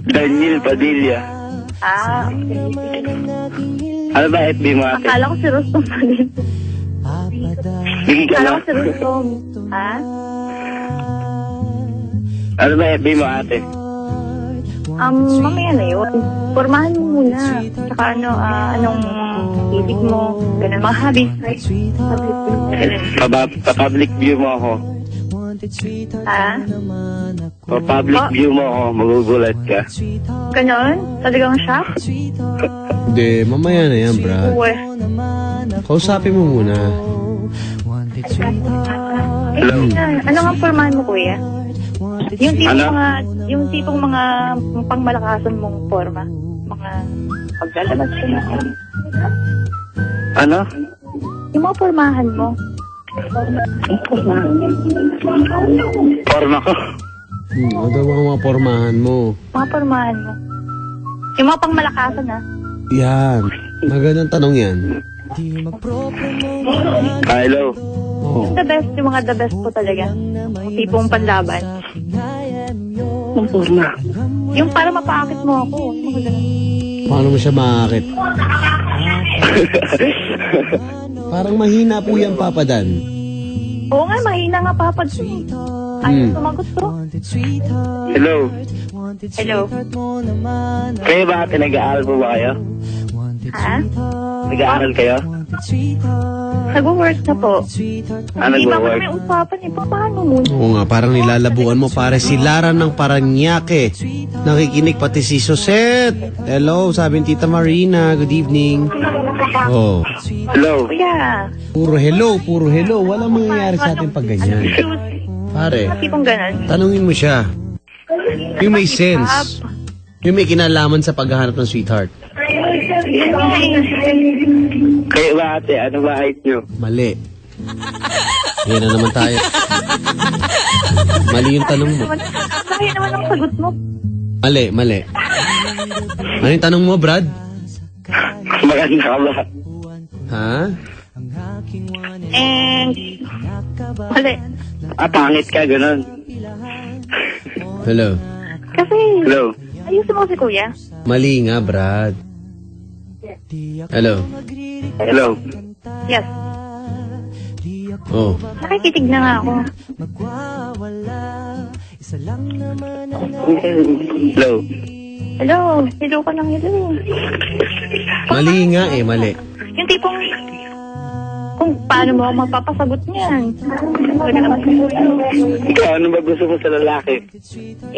Daniel Padilla. Ah, okay. Ano ba FB mo ate? Akala ko si Rustom pa din. Bigay ka Akala lang. ko si Rustom. Ha? Ano ba FB mo ate? Mamaya na yun. Pormahan mo muna. Tsaka anong ibig mo. Ganun, mga hobbies. Pa-public view mo ako. Ha? Pa-public view mo ako. Magugulat ka. Ganon? Talagang shock? Hindi, mamaya na yan, Brad. Uwe. Kausapin mo muna. Ano nga pormahan mo, kuya? Ano? Yung tipong mga pangmalakasan mong forma. Mga paglalabas ko na. Ano? Yung mga pormahan mo. Forma ko. Ano daw mga pormahan mo? Mga pormahan mo. Yung mga pangmalakasan, ha? Yan. Magandang tanong yan. Hello. Oh. Yung mga the best po talaga. Yung tipong panlaban. Ang forma. Yung para mapaakit mo ako. Mga ganun. Paano mo siya maakit? Parang mahina po yan, Papa Dan. Oo nga, mahina nga papad ko. Ayaw sumagot ko. Hello. Hello. Kayo ba ate nag-aaral po ba kayo? Ha? Nag-aaral kayo? Nag-work na po. Ah, Hindi ba nag-work? may usapan eh? Paano muna? Oo nga, parang nilalabuan mo pare si Lara ng Paranaque. Nakikinig pati si Sosette. Hello, sabi ni Tita Marina. Good evening. Oh, Hello. Kuya. puro hello. Walang mangyayari sa atin pag ganyan. Pare, Tipong ganun. tanungin mo siya. Yung may sense. Yung may kinalaman sa paghahanap ng sweetheart. Kayo ba ate? Ano ba height nyo? Mali. Yan na naman tayo. Mali yung tanong mo. Kaya naman ang sagot mo. Mali. Ano yung tanong mo, Brad? Maganda ka ba? Ha? And, mali. Pangit ka, ganun. Hello. Kasi, Hello. ayusin mo si kuya. Mali nga, Brad. Hello. Hello. Yes. Oh. Nakikitig na nga ako. Hello. Hello. Hello ka ng hello. Mali nga eh, mali. Yung tipong, kung kung paano mo ako mapapasagot niyan. Talaga naman siguro. Ikaw, ano ba gusto mo sa lalaki?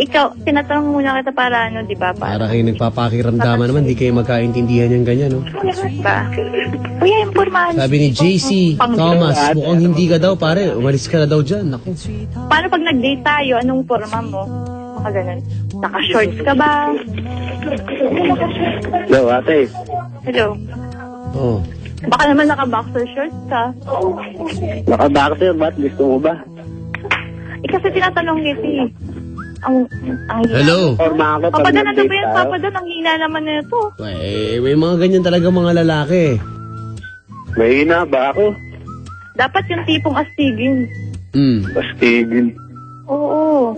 Ikaw, tinatanong muna kita para ano, di ba? Para kayo nagpapakiramdaman naman, di kayo magkaintindihan yung ganyan, no? Ba? Kuya, yung pormahan. Sabi ni JC Thomas, mukhang hindi ka daw, pare. Umalis ka na daw dyan. Naku. Paano pag nag-date tayo, anong forma mo? Baka ganun. Naka-shorts ka ba? Hello, ate. Hello? Oh. Baka naman naka-boxer shorts ka. Naka-boxer, ba't gusto mo ba? Kasi tinatanong kita eh. Ang hina. Hello? Forma ako pag Papa Dan, ano ba nag-date yan? tayo. Papa Dan, ang hina naman na ito. May mga ganyan talaga mga lalaki. May hina ba ako? Dapat yung tipong astigin. Bastigin. Oo.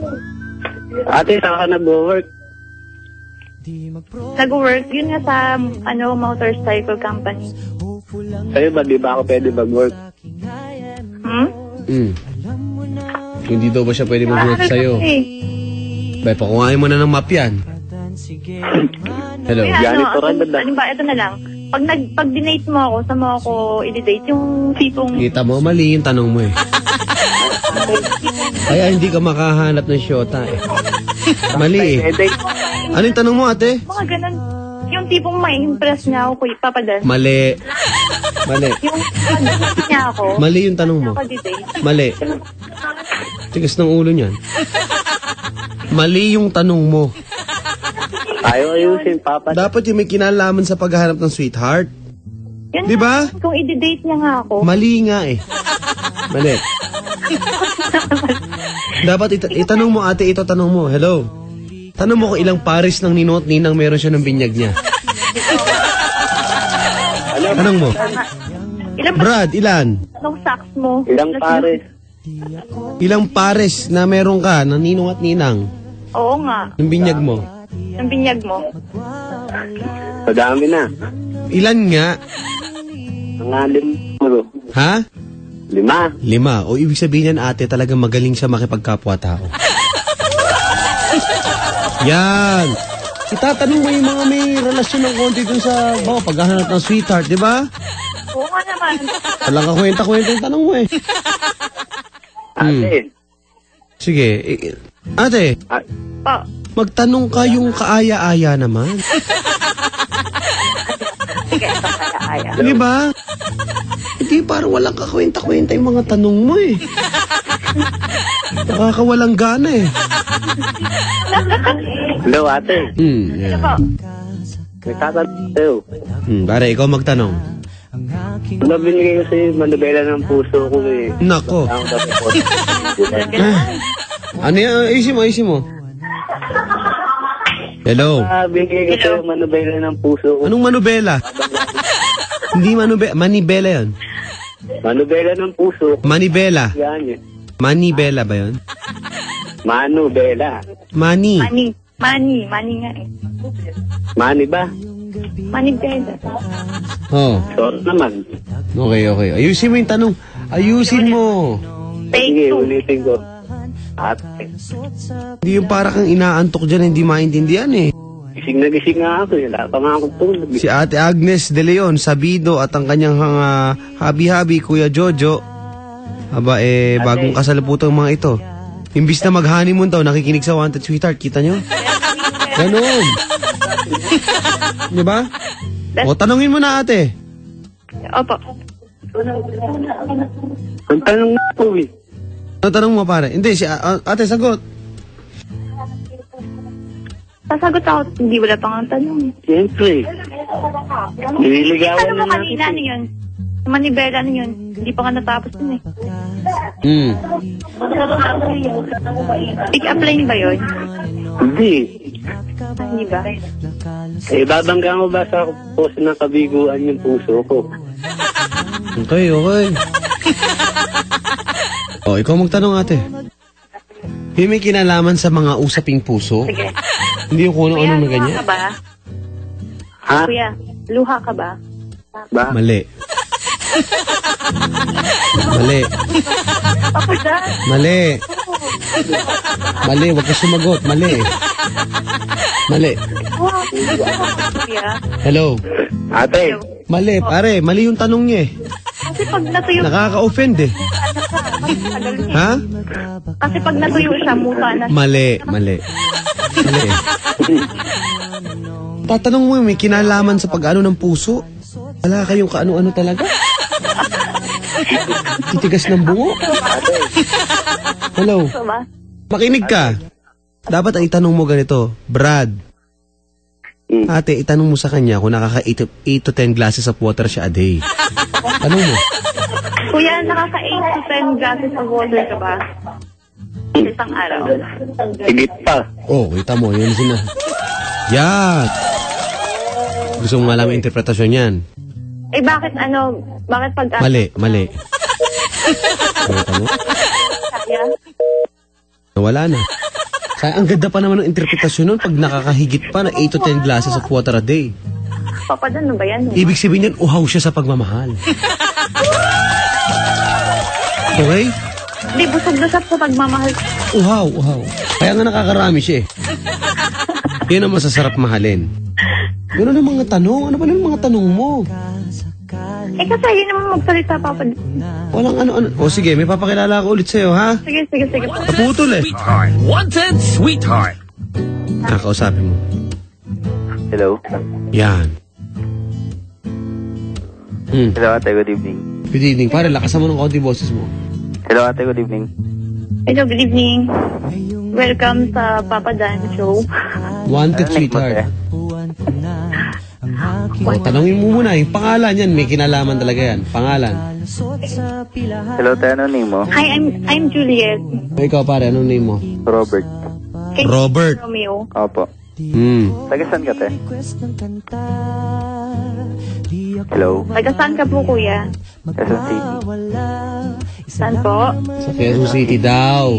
Ate, saan ka nag-work? Nag-work yun nga sa motorcycle company. Sa'yo ba, di ba ako pwede mag-work? Hindi daw ba siya pwede mag-work sa'yo? Bay, pakungain mo na ng map yan. Hello? Kaya Janitor ano ba? ba, ito na lang. Pag dinate mo ako, saan mo ako i-date? Yung tipong... Kita mo, mali yung tanong mo eh. Kaya hindi ka makahanap ng syota eh. Mali eh. Ano yung tanong mo, ate? Mga ganun. Yung tipong may impress niya ako, Papa Dan. Mali. Mali. Yung pag-date niya ako, Mali yung tanong mo. ako di-date. Mali. Tigas ng ulo niyan. Mali yung tanong mo. Ayaw ayusin, Papa. Dapat yung may kinalaman sa paghahanap ng sweetheart. Yun Di ba? nga, kung i-date niya nga ako, Mali nga eh. Mali. Dapat itanong mo, ate, ito tanong mo. Hello? Tanong mo kung ilang pares ng ninong at ninang meron siya ng binyag niya. Tanong mo. ilang Brad, ilan? ng socks mo? Ilang pares? Ilang pares na meron ka ng ninong at ninang? Oo nga, Ng binyag mo? ng binyag mo. Madami na. Ilan nga? Mga 5. Ha? 5. 5. O ibig sabihin yan, ate, talagang magaling siya makipagkapwa-tao. Yan. Itatanong mo yung mga may relasyon ng konti dun sa paghahanap ng sweetheart, di ba? Oo nga naman. Walang kakwenta-kwenta yung tanong mo eh. Ate. Sige. Ate, Pa, magtanong ka yung kaaya-aya naman. sige, ito kaya. Di ba? Hindi, parang walang kakwenta-kwenta yung mga tanong mo eh. Nakakawalang gana eh. Hello, ate. Yeah. Pa, May tatanong sa'yo. Pare, ikaw magtanong. Ano binigay ko sa'yo, manubela ng puso ko eh. Nako. Ang dapat po. Ano yan? Ayusin mo. Hello? Binigay ko sa'yo, manubela ng puso ko. Anong manubela? Hindi manubela. Manibela yun. Manubela ng puso ko. Manibela. Yan yun. Manibela ba yun? Manubela. Mani. Mani nga eh. Mani ba? Mani beda. Oh. Sorry naman. Okay. Ayusin mo yung tanong. Ayusin mo. Sige, Take 2. ulitin ko. Ate. Hindi yung para kang inaantok dyan, hindi maintindihan eh. Gising na gising nga ako. Wala pa nga akong tulog. Si Ate Agnes De Leon, Sabido at ang kanyang habi-habi, Kuya Jojo. Aba bagong kasaluputang mga ito. Imbis na mag-honeymoon daw, nakikinig sa Wanted Sweetheart. Kita nyo? Ganon. Di ba? O, tanungin mo na, ate. Opo. Ang tanong na po eh. Ano tanong mo, pare? Hindi, si ate, sagot. Sasagot ako, hindi wala pang ang tanong. Siyempre. Nililigawan Ano na mo kanina, ano yun? Manibela, ano yun? Hindi pa nga natapos yun eh. Pick-up line ba yun? Hindi. Hindi ba? Babangga mo ba sa post ng kabiguan yung puso ko? Okay. O, ikaw magtanong, ate. May kinalaman sa mga usaping puso? Sige. Hindi yung kung ano-ano na luha ganyan? ka ba? Ha? Kuya, luha ka ba? Ba? Mali. Papa Dan. Mali, wag ka sumagot. Mali. Wow, kuya. Hello. Ate. Mali, pare. Mali yung tanong niya eh. Kasi pag natuyo, Nakaka-offend eh. Ha? kasi pag natuyo siya, muta na siya. Mali. Mali. Tatanong mo, may kinalaman sa pag-ano ng puso? Wala kayong kaano-ano talaga? Titigas ng bungo? Hello? Diba? Makinig ka. Dapat ang itanong mo ganito, Brad. Ate, itanong mo sa kanya kung nakaka-8 to 10 glasses of water siya a day. Tanong mo. Kuya, nakaka-8 to 10 glasses of water ka ba? Isang araw. Higit pa. Oh, kita mo, yun sina. Yan. Gusto mo malaman yung interpretasyon yan? Eh, bakit pag... Mali. Kita mo? Kaya? Wala na. Ang ganda pa naman ng interpretasyon nun pag nakakahigit pa na 8 to 10 glasses of water a day. Papadan, ano ba yan? Ibig sabihin yan, uhaw siya sa pagmamahal. Okay? Hindi, busog-lusap sa pagmamahal. Uhaw. Kaya nga nakakarami siya eh. Yan ang masasarap mahalin. Ano na mga tanong? Ano ba na mga tanong mo? Eh, kasi yun naman magsalita, Papa. Walang ano. O sige, may papakilala ako ulit sa'yo, ha? Sige. Naputol eh. Sweetheart. Wanted sweetheart. Kakausapin mo. Hello. Yan. Hello, ate. Good evening. Good evening. Pare, lakasan mo ng konti boses mo. Hello, ate. Good evening. Hello, good evening. Welcome sa Papa Dan Show. Wanted sweetheart. O, tanongin mo muna, yung pangalan yan, may kinalaman talaga yan. Pangalan. Hello, ate. Ano name mo? Hi, I'm Juliet. O, ikaw pare, anong name mo? Robert. Kay Robert. Romeo. Opo. Taga saan ka, te? Hello. Taga saan ka po, kuya? Quezon City. Saan po? Sa Quezon City daw.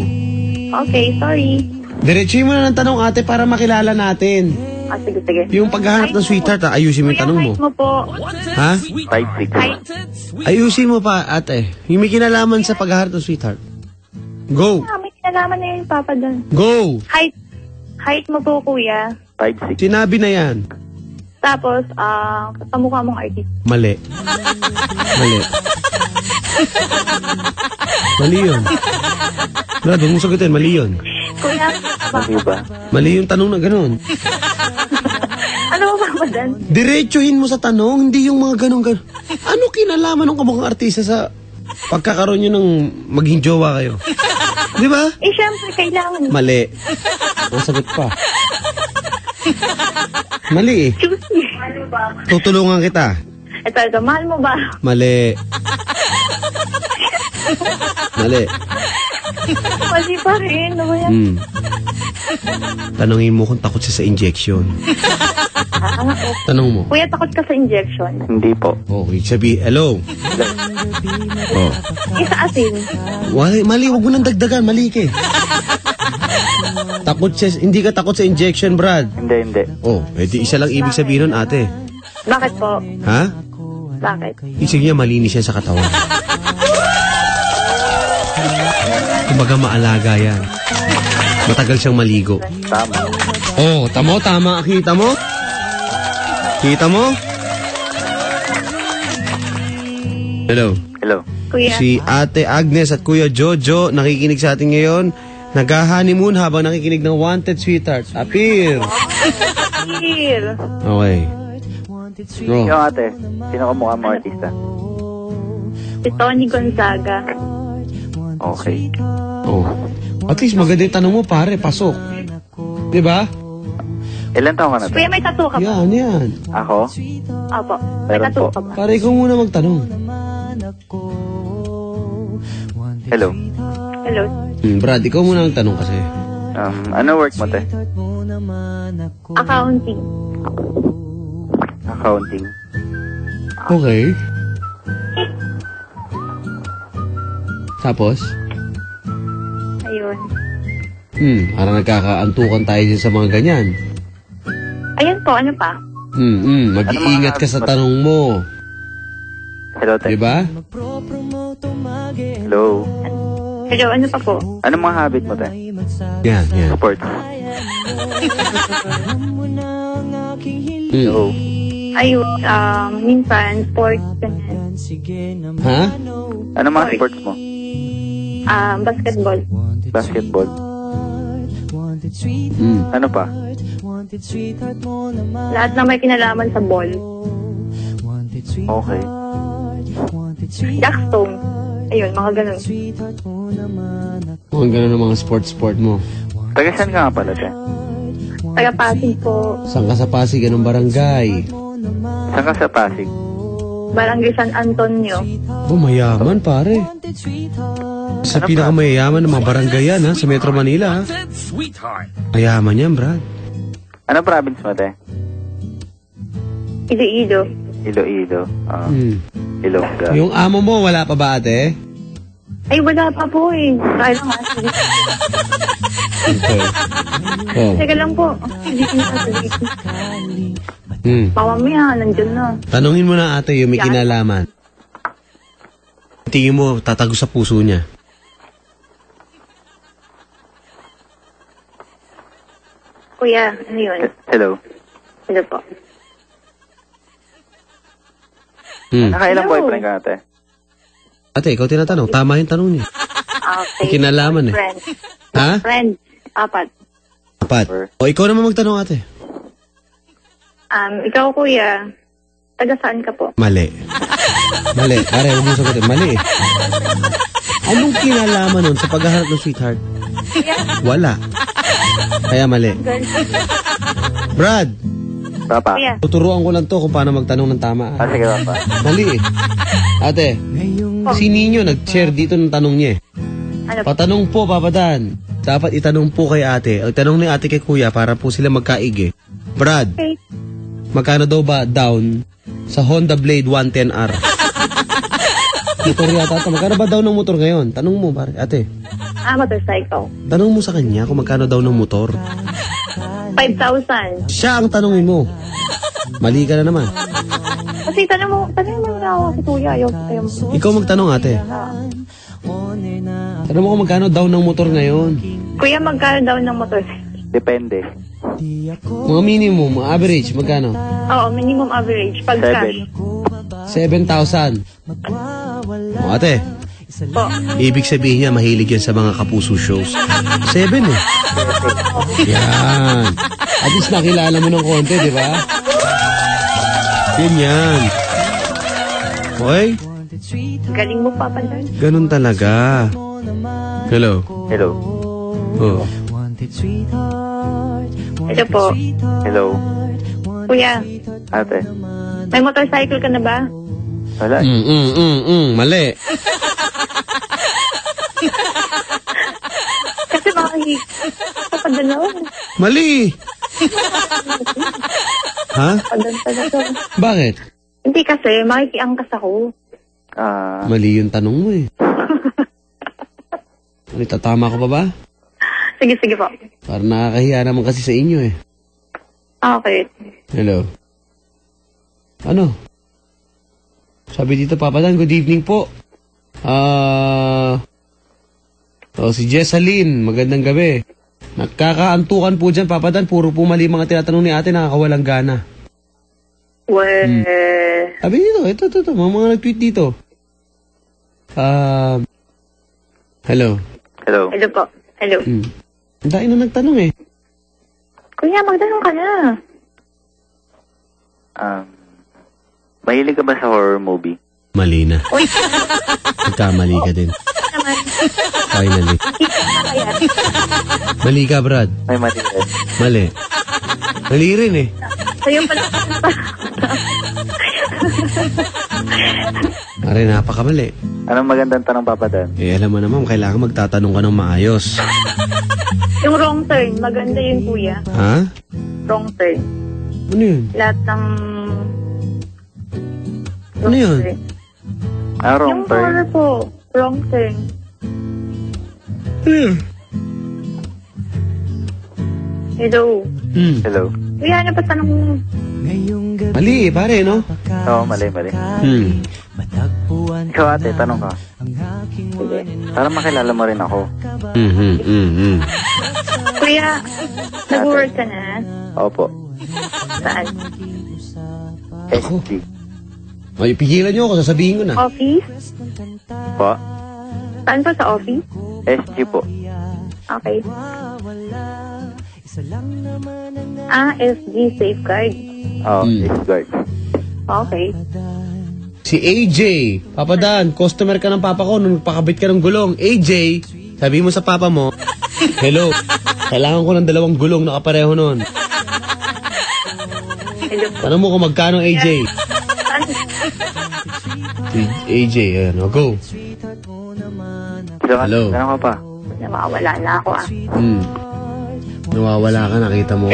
Okay, sorry. Diretsuhin mo na ng tanong ate para makilala natin. Sige. Yung paghahanap ng sweetheart, ayusin mo yung Kuya, tanong mo. height mo po. Ha? 5'6". Ayusin mo pa ate. Yung may kinalaman sa paghahanap ng sweetheart. Go! May kinalaman na yun, Papa Dan. Go! Height mo po, kuya. 5'6". Sinabi na yan. Tapos, kamukha mong artist. Mali. Mali yun. Brad, huwag mong sagutin. Mali yun. Kuya, Ano ba? Mali yung tanong na ganun. ano ba, Papa Dan? Diretsuhin mo sa tanong, hindi yung mga ganun-ganun. Ano kinalaman ng kamukhang artista sa pagkakaroon nyo ng maging jowa kayo? Di ba? Eh, syempre, kailangan. Mali. Masagot pa. Mali eh. Juicy. Tutulungan kita. Ito, mahal mo ba? Mali. Mali pa rin. Ano ba yan? Tanungin mo kung takot siya sa injection. Tanong mo. Kuya, takot ka sa injection. Hindi po. Okay, sabi, hello. Oh. Isa asin. Mali, huwag mo nang dagdagan. Mali ka eh. Takot siya, hindi ka takot sa injection, Brad. Hindi. Oh, edi isa lang ibig sabihin nun, ate. Bakit po? Ha? Bakit? Isig niya malinis yan sa katawan. Kumbaga maalaga yan. Matagal siyang maligo. Tama. Oh, tama. Kita mo? Hello. Kuya. Si Ate Agnes at Kuya Jojo nakikinig sa atin ngayon. Nag-honeymoon habang nakikinig ng Wanted Sweetheart. Appear! Here. Okay. Bro. Yung ate, sino ka mukha mo artista? Si Tony Gonzaga. Okay. Oh. At least maganda yung tanong mo, pare. Pasok. Diba? Ilan taon ka na? Kuya, may tattoo ka ba? Yan. Ako? Opo. May Meron tattoo po. ka ba? Pare, ikaw muna magtanong. Hello. Brad, ikaw muna magtanong kasi. Ano work mo, te? Accounting. Accounting. Okay. Tapos? Ayun. Parang nagkakaantukan tayo din sa mga ganyan. Ayun po, ano pa? Mag-iingat ka sa tanong mo. Hello, te. Diba? Hello. Hello, ano pa po? Ano mga habit mo, te? Yan. Sports. Hello. Hello. Ayun, minsan, sports, ganyan. Ha? Ano mga sports mo? Basketball. Basketball? Ano pa? Lahat na may kinalaman sa ball. Okay. Jackstone. Ayun, mga ganun. Ang ganun ang mga sport mo. Taga saan ka nga pala, te? Taga Pasig po. Saan ka sa Pasig? Anong barangay? Saan ka sa Pasig? Barangay San Antonio. Oh, mayaman pare. Sa pinakamayayaman ng mga barangay yan, ha? Sa Metro Manila, ha? Wanted Sweetheart. Mayaman yan, Brad. Ano province mo, te? Iloilo. Iloilo. Ilongga. Yung amo mo, wala pa ba, ate? Ay, wala pa po eh. Kaya lang nga. Okay. Oh. Teka lang po. Hindi ko nasasabihin. Mamaya, nandyan na. Tanungin mo na, ate, yung may kinalaman. Tingin mo, tatago sa puso niya. Kuya, ano yun? Hello. Hello po. Nakailang boyfriend ka, ate? Ate, ikaw tinatanong. Tama yung tanong niya. Okay. May kinalaman eh. Friend. Ha? Friend. 4. Apat. O, ikaw naman magtanong, ate. Ikaw, kuya. Taga saan ka po? Mali. Mali. Pare, huwag mo sagutin. Mali. Anong kinalaman nun sa paghahanap ng sweetheart? Wala. Kaya mali. Brad, Papa. Kuya. tuturuan ko lang to kung paano magtanong ng tama. Sige, Papa. Mali eh. Ate, si Nino nag-share dito ng tanong niya eh. Ano po? Patanong po, Papa Dan. Dapat itanong po kay ate. Ang tanong ni ate kay kuya para po sila magkaig eh. Brad, Okay. magkano daw ba down sa Honda Blade 110R? Motor yata ito. Magkano ba daw ng motor ngayon? Tanong mo, pare. Ate, Motorcycle. tanong mo sa kanya kung magkano daw ng motor. 5,000. Siya ang tanongin mo. Mali ka na naman. Kasi tanong mo na ako si kuya. Ayaw mo. Ikaw magtanong, ate. Tanong mo kung magkano daw ng motor ngayon. Kuya, magkano daw ng motorcycle? Depende. Mga minimum, mga average, magkano? Oo, minimum average. Pag cash. 7,000. O, ate, Po. ibig sabihin niya, mahilig yan sa mga kapuso shows. 7 eh. Yan. At least nakilala mo ng konti, di ba? Yan. Okay? Galing mo, Papa Dan. Ganun talaga. Hello. Hello. Oh. Ito po. Hello. Kuya, Ate. may motorcycle ka na ba? Wala. Mali. Kasi makahig. Papadalaw. Mali. Ha? Papadalaw. Bakit? Hindi kasi, makikiangkas ako. Mali yung tanong mo eh. Ano, tatama ko pa ba? Sige po. Parang nakakahiya naman kasi sa inyo eh. Okay. Hello. Ano? Sabi dito, Papa Dan, good evening po. Si Jessalyn, magandang gabi. Nagkakaantukan po dyan, Papa Dan. Puro po mali mga tinatanong ni ate, nakakawalang gana. Sabi dito, ito, mga nag-tweet dito. Hello. Hello. Hello po. Hello. Ang dahil na nagtanong eh. Kuya, magtanong ka na. Mahilig ka ba sa horror movie? Mali na. Uy, Nagkamali ka din. naman. Finally. Mali ka, Brad. May mali rin. Mali. Mali rin eh. Sa'yo pala. Aray, napakamali. Anong magandang tanong, Papa Dan? Eh, alam mo naman, kailangan magtatanong ka ng maayos. Yung wrong turn, maganda yun, kuya. Ha? Wrong turn. Ano yun? Lahat ng... Ano yun? turn. Wrong Yung turn. horror po, wrong turn. Ano yun? Hello. Hello. Kuya, ano pa tanong mo? Mali eh, pare, no? Oo, mali. Ikaw, ate, tanong ka. Para makilala mo rin ako. Kuya, nag-work ka na? Opo. Saan? SG. Ay, pigilan niyo ako, sasabihin ko na. Office? Po. Saan po sa office? SG po. Okay. SG Safeguard. Oh, safeguard. Okay. Si AJ, Papa Dan, customer ka ng papa ko nung pakabit ka ng gulong. AJ, sabi mo sa papa mo, hello, kailangan ko ng 2 gulong na kapareho nun. Hello. Tanong mo kung magkano, AJ. Si AJ, ayan, go. Hello. Ano ka pa? Nawawala na ako Nawawala ka, nakita mo?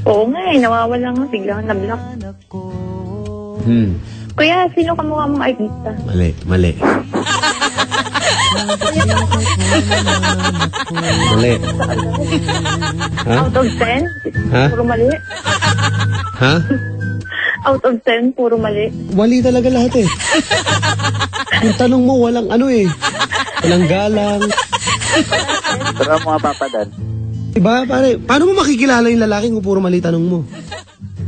Oo nga nawawala nga. Biglang na-block. Kuya, sino kamukha mong artista? Mali. Mali. Ha? Out of 10? Ha? Puro mali. Ha? Out of 10, puro mali. Mali talaga lahat eh. Yung tanong mo, walang ano eh. Walang galang. Pero mga papadan. Diba, pare? Paano mo makikilala yung lalaki kung puro mali tanong mo?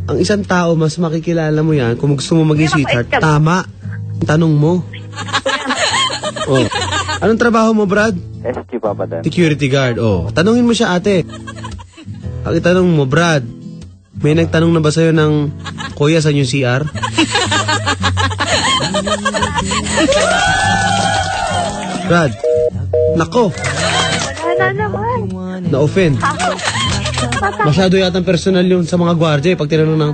Ang isang tao, mas makikilala mo yan kung gusto mo maging sweetheart. Tama. Yung tanong mo. Oh. Anong trabaho mo, Brad? SG papadan. Security guard. Oh. Tanungin mo siya, ate. Ang itanong mo, Brad, may nagtanong na ba sa'yo ng kuya sa yung CR? Brad. Nako. Wala naman. Na-offend. Masyado yatang personal yun sa mga gwardiya pag tinanong ng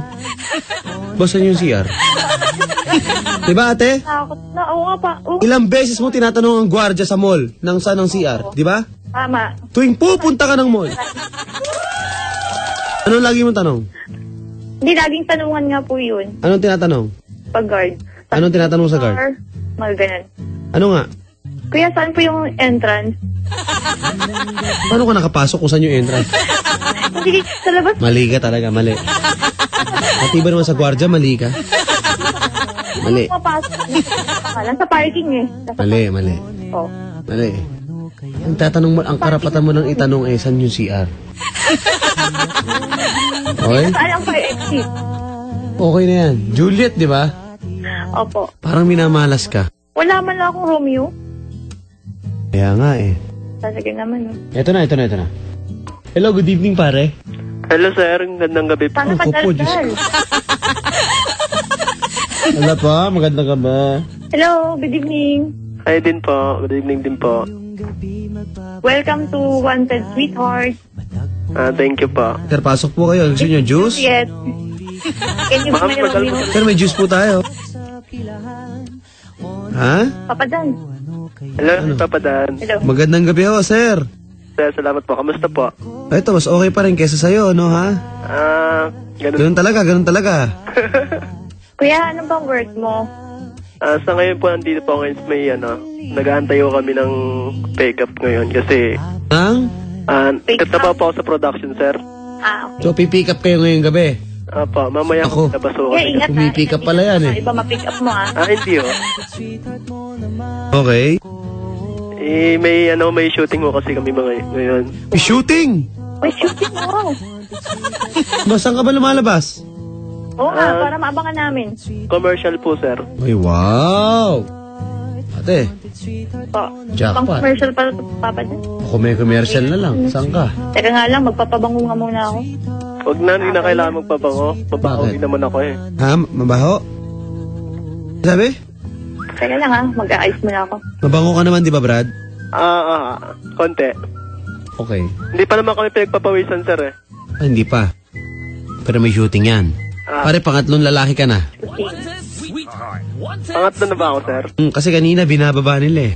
boss saan yung CR? Diba, ate? Takot na. Oo nga pa. Ilang beses mo tinatanong ang gwardiya sa mall ng saan ang CR? Diba? Tama. Tuwing pupunta ka ng mall. Anong lagi mong tanong? Hindi, laging tanungan nga po yun. Anong tinatanong? Pag guard. Anong tinatanong sa guard? Mga ganun. Ano nga? Kuya, saan po yung entrance? Paano ka nakapasok kung saan yung entrance? Hindi, sa labas. Mali ka talaga, mali. Pati ba naman sa gwardiya, mali ka? Mali. Mapasok. Lang sa parking eh. Mali. Oh. Mali. Ang tatanong mo, ang karapatan mo nang itanong eh, saan yung CR? Okay? Saan ang fire exit? Okay na yan. Juliet, di ba? Opo. Parang minamalas ka. Wala man lang akong Romeo. Kaya nga eh. Sige naman. Ito na. Hello, good evening pare. Hello, sir. Gandang gabi po. Paano Ako po, Diyos padaldal? Wala pa, maganda ka ba? Hello, good evening. Hi din po. Good evening din po. Welcome to Wanted Sweetheart. Thank you po. Sir, pasok po kayo. Gusto nyo juice? Yes. Can you be my Romeo? Sir, may juice po tayo. Ha? Papadan. Hello, Papa Dan. Hello. Magandang gabi ho, sir. Sir, salamat po. Kamusta po? Ito, mas okay pa rin kesa sa'yo, no ha? Ganun. Ganun talaga. Kuya, ano bang work mo? Sa ngayon po, nandito po ngayon may nag-aantay ko kami ng pick-up ngayon kasi nagtatrabaho po ako sa production, sir. Okay. So, pipick up kayo ngayong gabi. Mamaya Ako. labas ko Kaya kami. ingat Pumipick up pala yan eh. Iba ma-pick up mo Hindi Okay. May shooting mo kasi kami mga ngayon. May shooting! May shooting mo. Saan ka ba lumalabas? Oo nga, para maabangan namin. Commercial po, sir. Ay, wow! Ate, Po. Jackpot. Pang commercial para ito, Papadan. ako may commercial na lang. Saan ka? Teka nga lang, magpapabango nga muna ako. Huwag na, hindi na kailangan magpabango. Mabaho Bakit? din naman ako eh. Ha? Mabaho? Sabi? Teka lang mag-aayos muna ako. Mabango ka naman, di ba, Brad? Konti. Okay. Hindi pa naman kami pinagpapawisan, sir eh. Hindi pa. Pero may shooting yan. Pare, pangatlong lalaki ka na. Pangatlo na ba ako, sir? Kasi kanina binababa nila eh.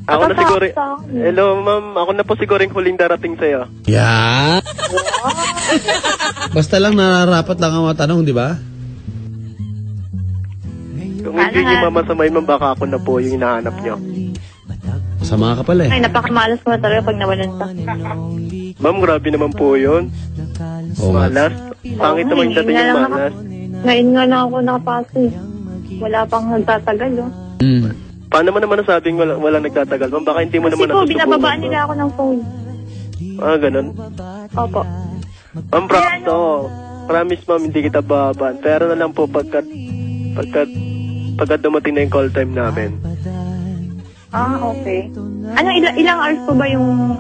Ako na siguro. Hello, ma'am. Ako na po siguro yung huling darating sa'yo. Yeah. Basta lang nararapat lang ang matanong, di ba? Kung hindi niyo mamasamay, ma'am, baka ako na po yung hinahanap niyo. Masama ka pala eh. Ay, napakamalas ko na talaga pag nawalan pa. Ma'am, grabe naman po yun. Oo nga. Malas. Pangit naman yung dating yung malas. Ngayon nga lang ako nakapasok. Wala pang nagtatagal, Paano mo naman nasabing wala nagtatagal? Ma'am, baka hindi mo Kasi naman po, nasusubukan. binababaan nila ako ng phone. Ganun. Opo. Ma'am, promise, promise, ma'am, hindi kita babaan. Pero na lang po pagkat pagka dumating na yung call time namin. Okay. Ano, ilang hours po ba yung,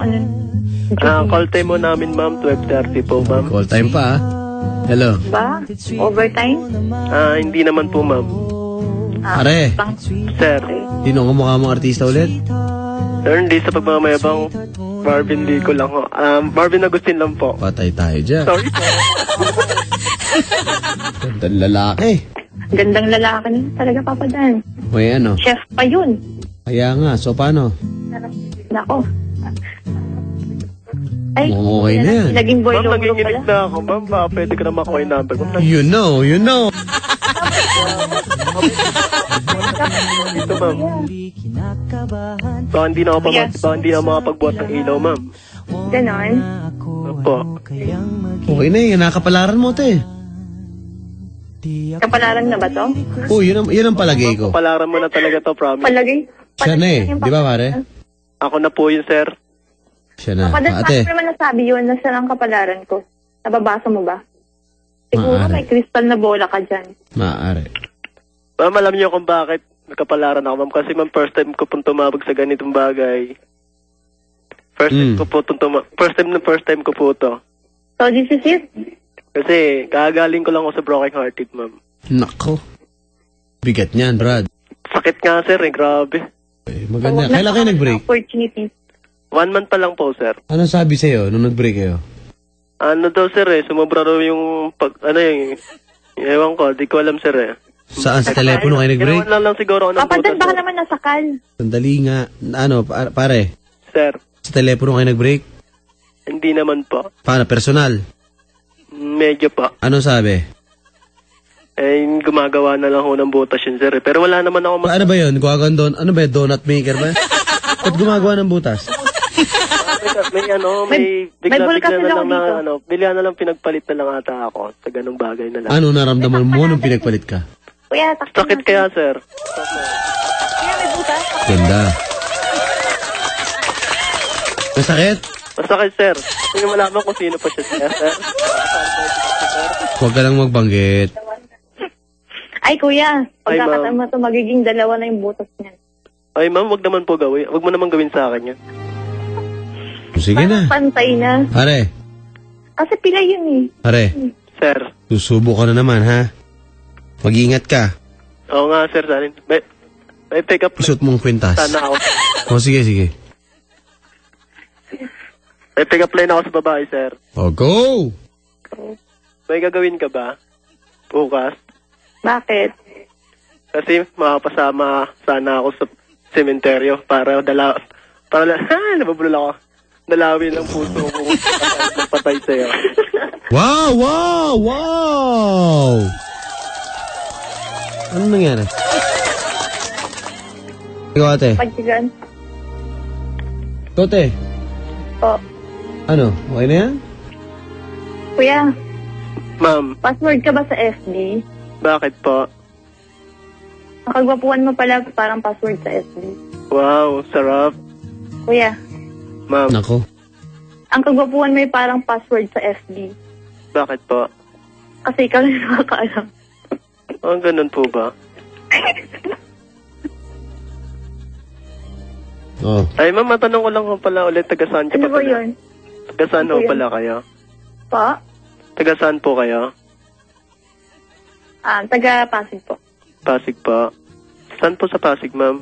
Call time mo namin, ma'am, 12:30 po, ma'am. Call time pa, Hello. ba? Overtime? Hindi naman po, ma'am. Pare, Sir. sino ang mukha mong artista ulit? Sir, hindi sa pagmamayabang, Marvin Lico lang ho. Marvin Agustin lang po. Patay tayo dyan. Sorry po. Gandang lalaki. Gandang lalaki niya talaga, Papa Dan. May ano? Chef pa yun. Kaya nga, so paano? Nako. Ay, Mukhang okay na yan. naging boy Ma'am, lolo nanginginig pala. na ako, ma'am. Baka pwede ka na makuha yung number. Ma'am, You know. dito, ma'am. Baka hindi na ako makapagbuhat ng ilaw, ma'am. Ganon. Opo. Okay na yan, nakapalaran mo te. Kapalaran na ba to? Oh, yun ang palagay ko. Palaran mo na talaga to, promise. Palagay. Siya na eh, di ba pare? Ako na po yun, sir. Siya na. Padan, Ate, paano naman nasabi yun? Nasa lang kapalaran ko. Nababasa mo ba? Siguro Maaari. may crystal na bola ka dyan. maaari. Ma'am, alam niyo kung bakit nakapalaran ako, ma'am. Kasi, ma'am, first time ko pong tumabag sa ganitong bagay. First time ko po to. So, this is it? Kasi, kagaling ko lang ako sa broken hearted, ma'am. Nako. Bigat niyan, Brad. Sakit nga, sir, grabe. Eh, maganda. Kailan kayo nag-break? Opportunity. 1 month pa lang po, sir. Anong sabi sa'yo nung nag-break kayo? Ano daw, sir, sumobra raw yung, ewan ko, di ko alam, sir, Saan sa telepono kayo nag-break? Ginawan lang siguro ako ng Papa Dan, butas, baka sir. naman nasakal. Sandali nga. Ano, pare? Sir, Sa telepono kayo nag-break? hindi naman po. Paano? Personal? Medyo pa. Ano sabi? Gumagawa na lang ho ng butas yun, sir. Pero wala naman ako Ano ba yun? Kuwagan doon? Ano ba yun? Donut maker ba? Ba't gumagawa ng butas? may may bulka bigla sila na lang dito. na, bigla na lang pinagpalit na lang ata ako sa ganung bagay na lang. Ano naramdaman mo nung pinagpalit ka? Kuya, takpan Sakit natin. kaya, sir? Kuya, may butas. Ganda. Masakit? Masakit, sir. Hindi mo malaman kung sino pa siya, sir. Huwag ka lang magbanggit. Ay, kuya. Ay, ma'am. Pagkakataon mo ito, magiging dalawa na yung butas niyan. Ay, ma'am, wag naman po gawin. Wag mo naman gawin sa akin yan. Sige na. Pantay na. Pare, Kasi pila yun eh. pare, Sir. susubo ka na naman, ha? Mag-ingat ka. Oo nga, sir. May pick up Isot mong kwintas. sana ako. O, sige. May pick up line ako sa babae, sir. O, go! May gagawin ka ba? Bukas? Bakit? Kasi makapasama sana ako sa sementeryo para nababulol ako. Dalawin ang puso ko patay sa'yo. Wow! Ano nangyari? Ikaw, ate. Pagsigan. Tote, Po. ano? Okay na yan? Kuya, Ma'am, password ka ba sa FB? bakit po? Nakagwapuan mo pala parang password sa FB. Wow, sarap. Kuya, Ma'am, Nako. ang kagwapuan mo ay parang password sa FB. bakit po? Kasi ikaw lang nakakaalam. Ganun po ba? Oh. Ay, ma'am, matanong ko lang pala ulit, taga saan ka Ano pa ba pala? yun? Taga saan Ano ho yun? pala kayo? Po? Taga saan po kayo? Taga Pasig po. Pasig po. Saan po sa Pasig, ma'am?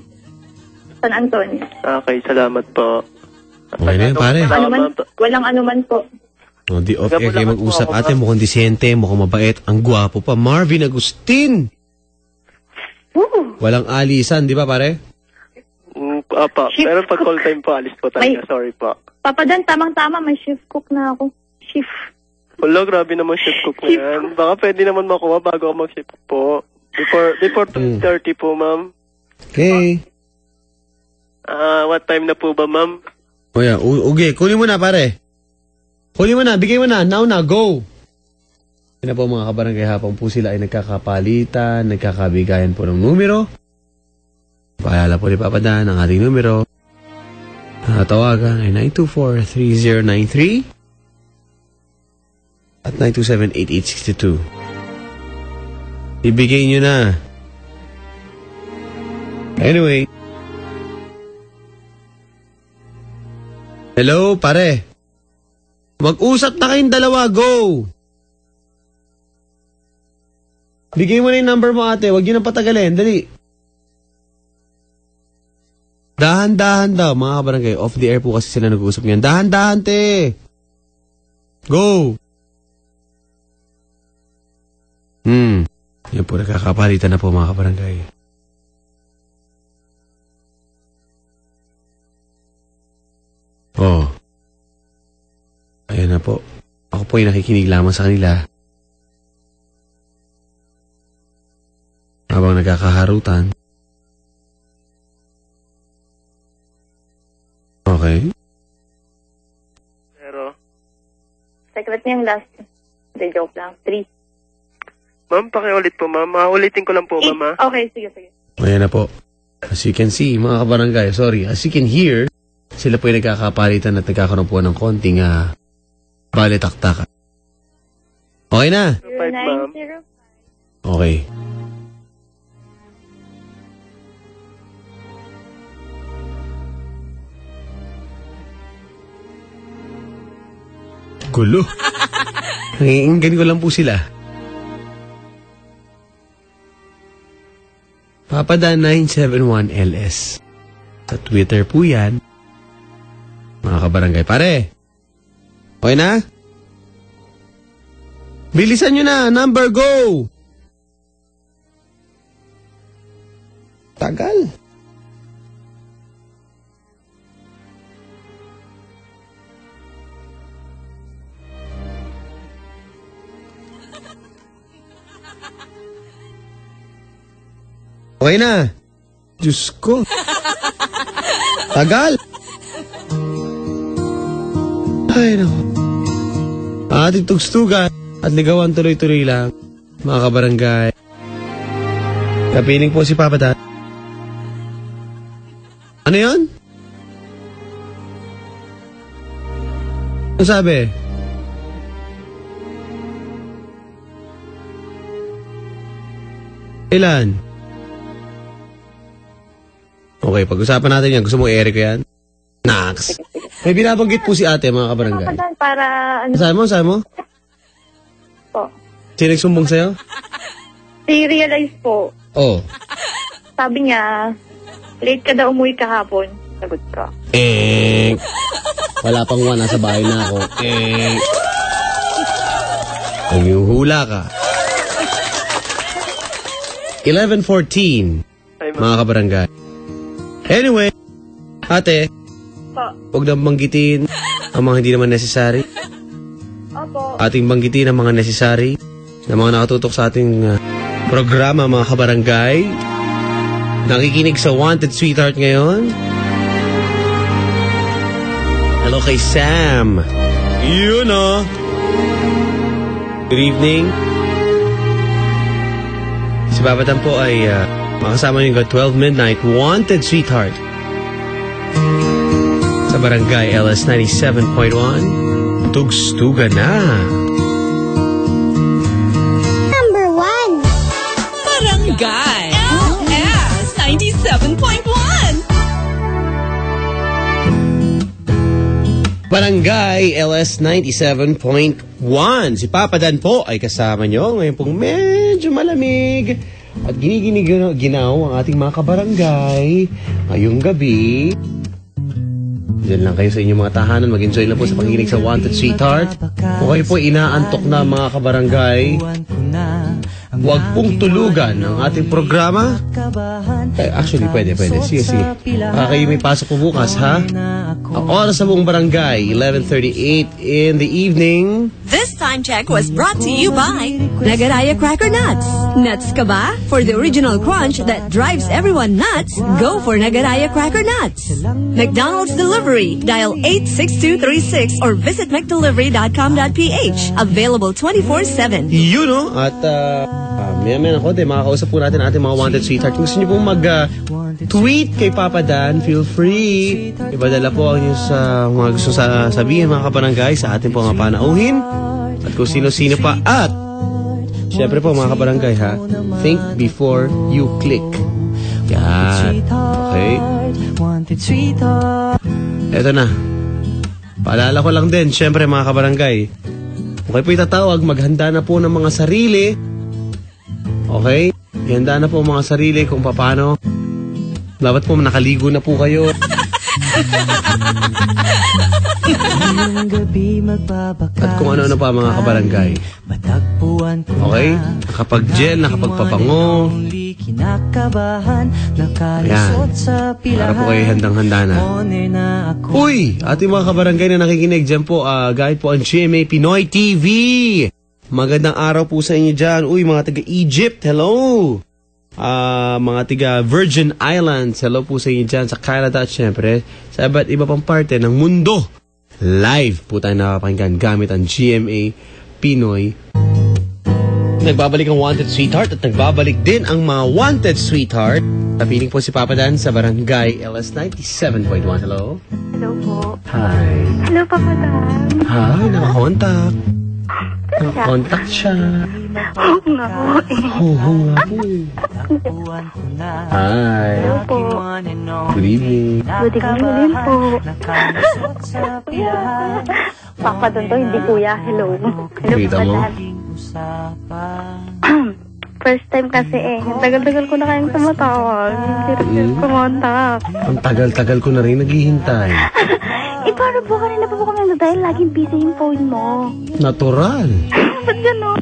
San Antonio. Okay, salamat po. Okay na yan, pare. Walang anuman po. O, di off air kayo mag-usap. Ate, mukhang disente, mukhang mabait. Ang gwapo pa. Marvin Agustin! Woo! Walang alisan, di ba, pare? Apa, Shift pero pag cook. call time po, alis po talaga. Sorry po. Papa Dan, tamang-tama, may shift cook na ako. Shift. Wala, grabe naman shift cook na yan. Baka pwede naman makuha bago ako mag-shift po. Before 2:30 po, ma'am. Okay. What time na po ba, ma'am? O yan, ugi. Kunin mo na, pare. Kunin mo na, bigay mo na. Now na, go! Yan na po mga kabarangay, habang po sila ay nagkakapalitan, nagkakabigayan po ng numero. Paalala po ni Papa Dan ang ating numero. Tawagan ay 924-3093 at 927-8862. Ibigay nyo na Anyway. Hello, pare. Mag-usap na kayong dalawa. Go! Bigay mo na yung number mo, ate. Huwag yun ang patagalin. Dali. Dahan-dahan daw, mga kabarangay. Off the air po kasi sila nag-uusap ngayon. Dahan-dahan, te. Go! Yan po, nakakapalitan na po, mga kabarangay. Oh. Ayan na po. Ako po ay nakikinig lamang sa kanila. Habang nagkakaharutan. Okay. Pero, Secret niya yung last. Hindi, joke lang. 3. ma'am, pakiulit po, ma'am. Ulitin ko lang po, ma'am, ha? Okay, sige. Ayan na po. As you can see, mga kabarangay, sorry, as you can hear, sila po ay nagkakapalitan at nagkakaroon po ng konting balitaktakan. Okay na? 5, ma'am. 9-0. Okay. Gulo. Nanginggan ko lang po sila. Papada971LS. Sa Twitter po yan. Mga kabarangay. Pare. Okay na? Bilisan nyo na. Number, go! Tagal. Okay na. Diyos ko. Tagal. Ay, naku. Ating tugstugan at ligawan tuloy-tuloy lang. Mga kabarangay. Kapiling po si Papa Dan. Ano yun? Ano sabi? Ilan? Okay, pag-usapan natin yan. Gusto mo i-air ko yan? Nax. May binabanggit po si ate, mga kabarangay. Papadan para ano Saan mo? po. Sino nagsumbong sa'yo? I-realize po. Oh. Sabi niya, late ka daw umuwi kahapon. Sagot ko. Wala pang one, nasa bahay na ako. Kung yung hula ka. 11:14, Ay, ma'am. mga kabarangay. Anyway, ate, Po. huwag na banggitin ang mga hindi naman necessary. Opo. Ating banggitin ang mga necessary na mga nakatutok sa ating programa, mga kabarangay. Nakikinig sa Wanted Sweetheart ngayon. Hello kay Sam. Yun o. Good evening. Si Babatan po ay makasama yung 12 Midnight Wanted Sweetheart sa Barangay LS 97.1. Tugstugan na. Number 1. Barangay LS 97.1. Barangay LS 97.1. Si Papa Dan po ay kasama nyo. Ngayon pong medyo malamig. At ginaw ang ating mga kabarangay. Ngayong gabi. Diyan lang kayo sa inyong mga tahanan. Mag-enjoy lang po sa pakikinig sa Wanted Sweetheart. Kung kayo po inaantok na mga kabarangay, huwag pong tulugan ang ating programa. Actually, pwede. Sige. Kayo may pasok po bukas, ha? Ang oras sa buong barangay, 11:38 in the evening. This time check was brought to you by Nagaraya Cracker Nuts. Nuts ka ba? For the original crunch that drives everyone nuts, go for Nagaraya Cracker Nuts. McDonald's Delivery. Dial 86236 or visit mcdelivery.com.ph. Available 24/7. Yun, no? At, maya-maya na konti, makakausap po natin ating mga Wanted Sweetheart. Kung gusto nyo pong mag-tweet kay Papa Dan, feel free. Ibadala po ang inyong sa mga gusto sabihin, mga kabarangay, sa ating po mga panauhin. At kung sino-sino pa. At, syempre po, mga kabarangay, ha? Think before you click. Yan. Okay. Eto na. Paalala ko lang din, syempre mga kabarangay, kung kayo po itatawag, maghanda na po ng mga sarili. Okay? Ihanda na po ang mga sarili kung paano. Dapat po nakaligo na po kayo. At kung ano-ano pa mga kabarangay. Okay? Nakapag-gel, nakapagpapango. Ayan. Para po kayo handang-handa na. Uy! Ating mga kabarangay na nakikinig dyan po, guide po ang GMA Pinoy TV. Magandang araw po sa inyo dyan. Uy, mga taga-Egypt, hello! Mga tiga Virgin Islands, hello po sa inyo dyan sa Canada at syempre sa iba pang parte ng mundo. Live po tayo nakapakinggan gamit ang GMA Pinoy. Nagbabalik ang Wanted Sweetheart at nagbabalik din ang mga Wanted Sweetheart. Napiling po si Papa Dan sa Barangay LS 97.1. Hello? Hello po. Hi. Hello, Papa Dan. Hi, nakakontak. Nakakontak siya. Oo nga po eh. Oo nga po. Hi. Hello po. Good evening. Good evening din po. Papa Dan to, hindi kuya. Hello. Hello, Kita Papa mo? Dan. First time kasi eh. Tagal-tagal ko na kayong tumatawag. Hirap kumontak. Ang tagal-tagal ko na rin naghihintay. Paano po kanina pa po kami dahil laging busy yung phone mo? Natural. Ba't ganon?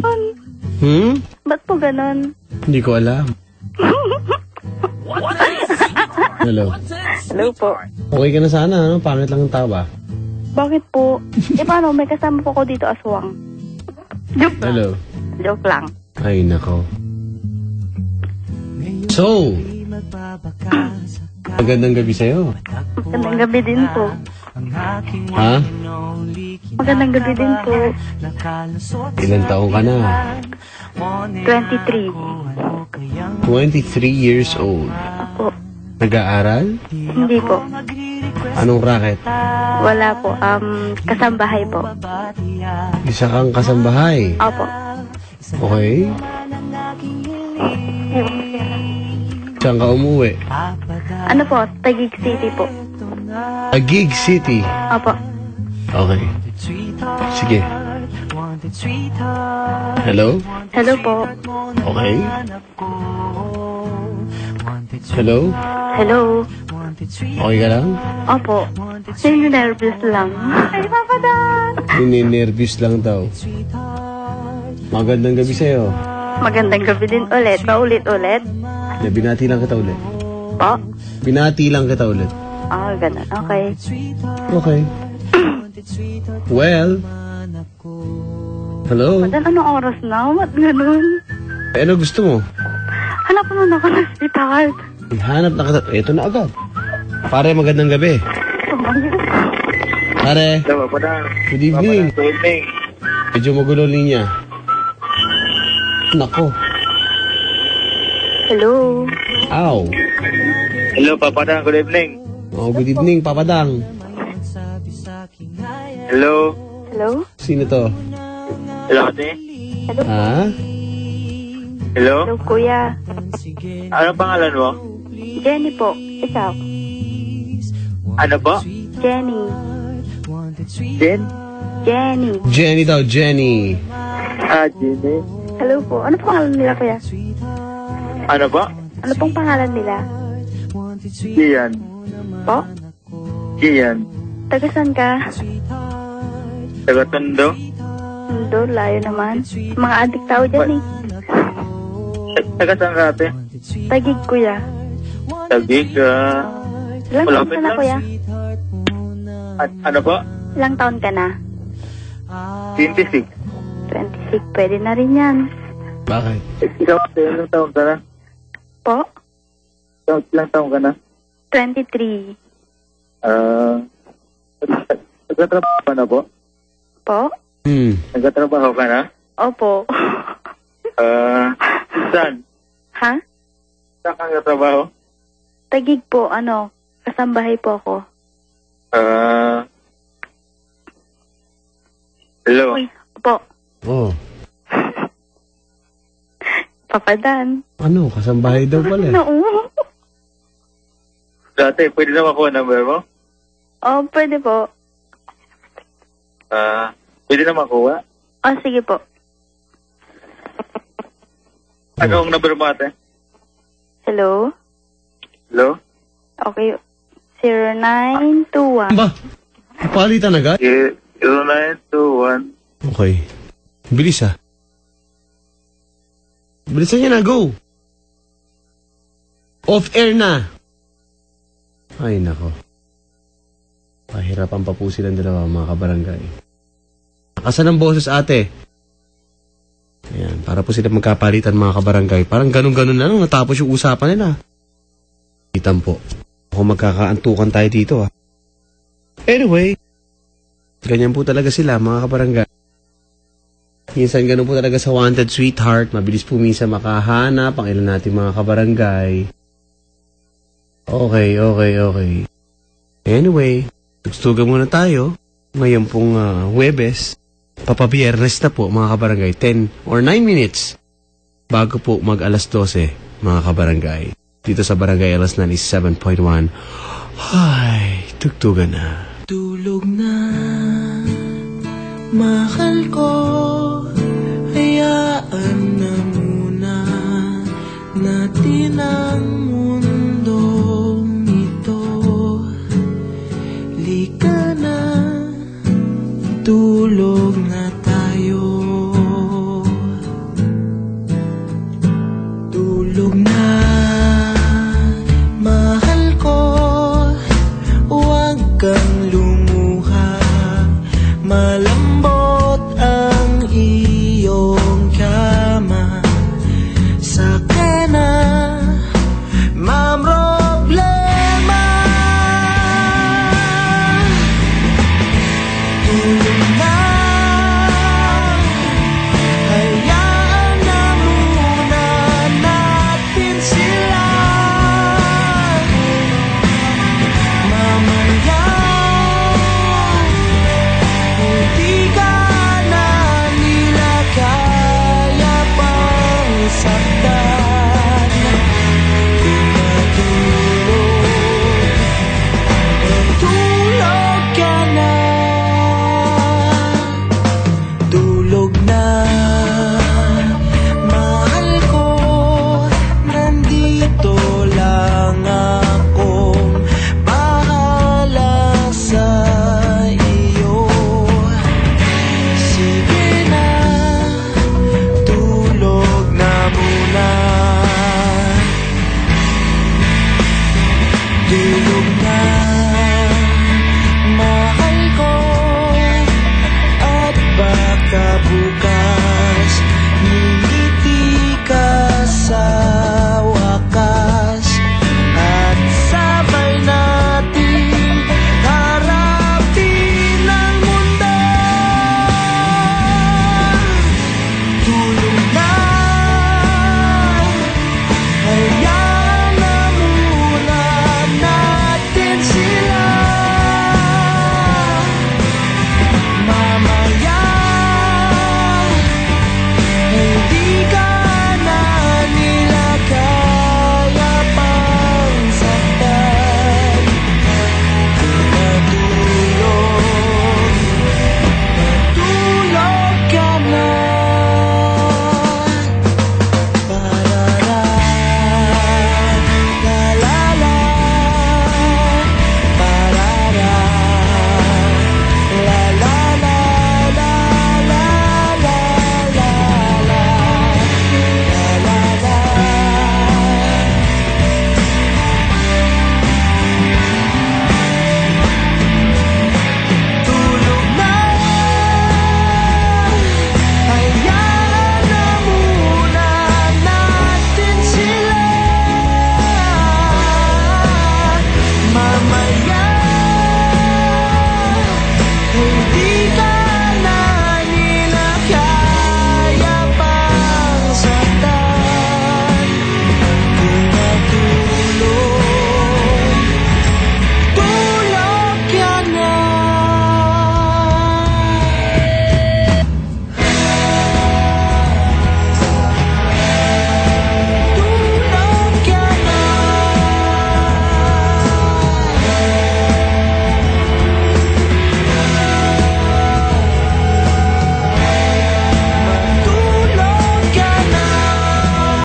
Ba't po ganon? Hindi ko alam. Hello. Hello po. Okay ka na sana, ano? Pangit lang ang tawa. Bakit po? Paano? May kasama po ko dito, aswang. Joke lang. Hello. Joke lang. Ay, nako. So, magandang gabi sa'yo. Magandang gabi din po. Ha? Magandang gabi din po. Ilan taong ka na? 23. 23 years old. Opo. Nag-aaral? Hindi po. Anong racket? Wala po. Kasambahay po. Isa kang kasambahay. Opo. Okay. Saan ka umuwi? Ano po? Taguig City po. Taguig City. Opo. Okay. Sige. Hello? Hello po. Okay. Hello? Hello. Okay ka lang? Opo. Nervous lang. Ay, Papa Dan. Nininervous lang daw. Magandang gabi sa'yo. Magandang gabi din ulit. Paulit-ulit. Binati lang kita ulit. Po? Binati lang kita ulit. Ganun. Okay. Okay. Well. Hello? Madan, anong oras na? Ba't ganun? Ano gusto mo? Hanap mo na ako ng sweetheart. Hanap na kita. Ito na agad. Pare, magandang gabi. Pare. Hello, Papa Dan. Good evening. Good evening. Medyo magulo linya. Nako. Hello. Ow. Hello, Papa Dan. Good evening. Oh, good evening, Papa Dang. Hello. Hello? Sino to? Hello, ate. Hello? Ha? Hello. Hello, kuya. Ano pangalan mo? Jenny po. Ikaw? Ano po? Jenny. Jen? Jenny. Jenny daw, Jenny. Jenny. Hello po. Ano pangalan nila, kuya? Ano po? Ano pong pangalan nila? Gian. Po? Gian. Taga saan ka? Taga Tondo. Mundo, layo naman. Mga adik tao dyan eh. Taga saan ka, ate? Tagig, kuya. Tagig. Ilang taon Malapit ka na, lang. kuya? Ano po? Ilang taon ka na? 26. 26. Pwede na rin yan. Bakit? Ikaw, ilang taon ka na? Po? Ilang taon ka na? 23. Nagtatrabaho ka na po? Po? Nagtatrabaho ka na? Opo. Saan? Ha? Saan ka nagtatrabaho? Tagig po, kasambahay po ako. Hello? Uy, po. Oh. Papa Dan. Ano? Kasambahay daw pala. Oo. Dati, pwede na makuha number mo? Oh, pwede po. Pwede na makuha? Oh, sige po. Anong number mo ate? Hello? Hello? Okay. 0921. Ba? Palitan agad? 0921. Okay. Bilis ah. Bilisan niya na, go. Off air na. Ay, nako. Pahirapan pa po silang dalawa, mga kabarangay. Nakasan ang boses, ate. Ayan, para po sila magkapalitan, mga kabarangay. Parang ganun-ganun na nung natapos yung usapan nila. Itan po. Ako magkakaantukan tayo dito, ah. Anyway, ganyan po talaga sila, mga kabarangay. Minsan ganun po talaga sa Wanted Sweetheart. Mabilis po minsan makahanap ang ilan natin mga kabarangay. Okay. Anyway, tugstugan muna tayo. Ngayon pong Huwebes. Papabiyernes na po mga kabarangay. 10 or 9 minutes bago po mag alas 12 mga kabarangay. Dito sa Barangay LS 97.1. Ay, tugtugan na. Tulog na, mahal ko.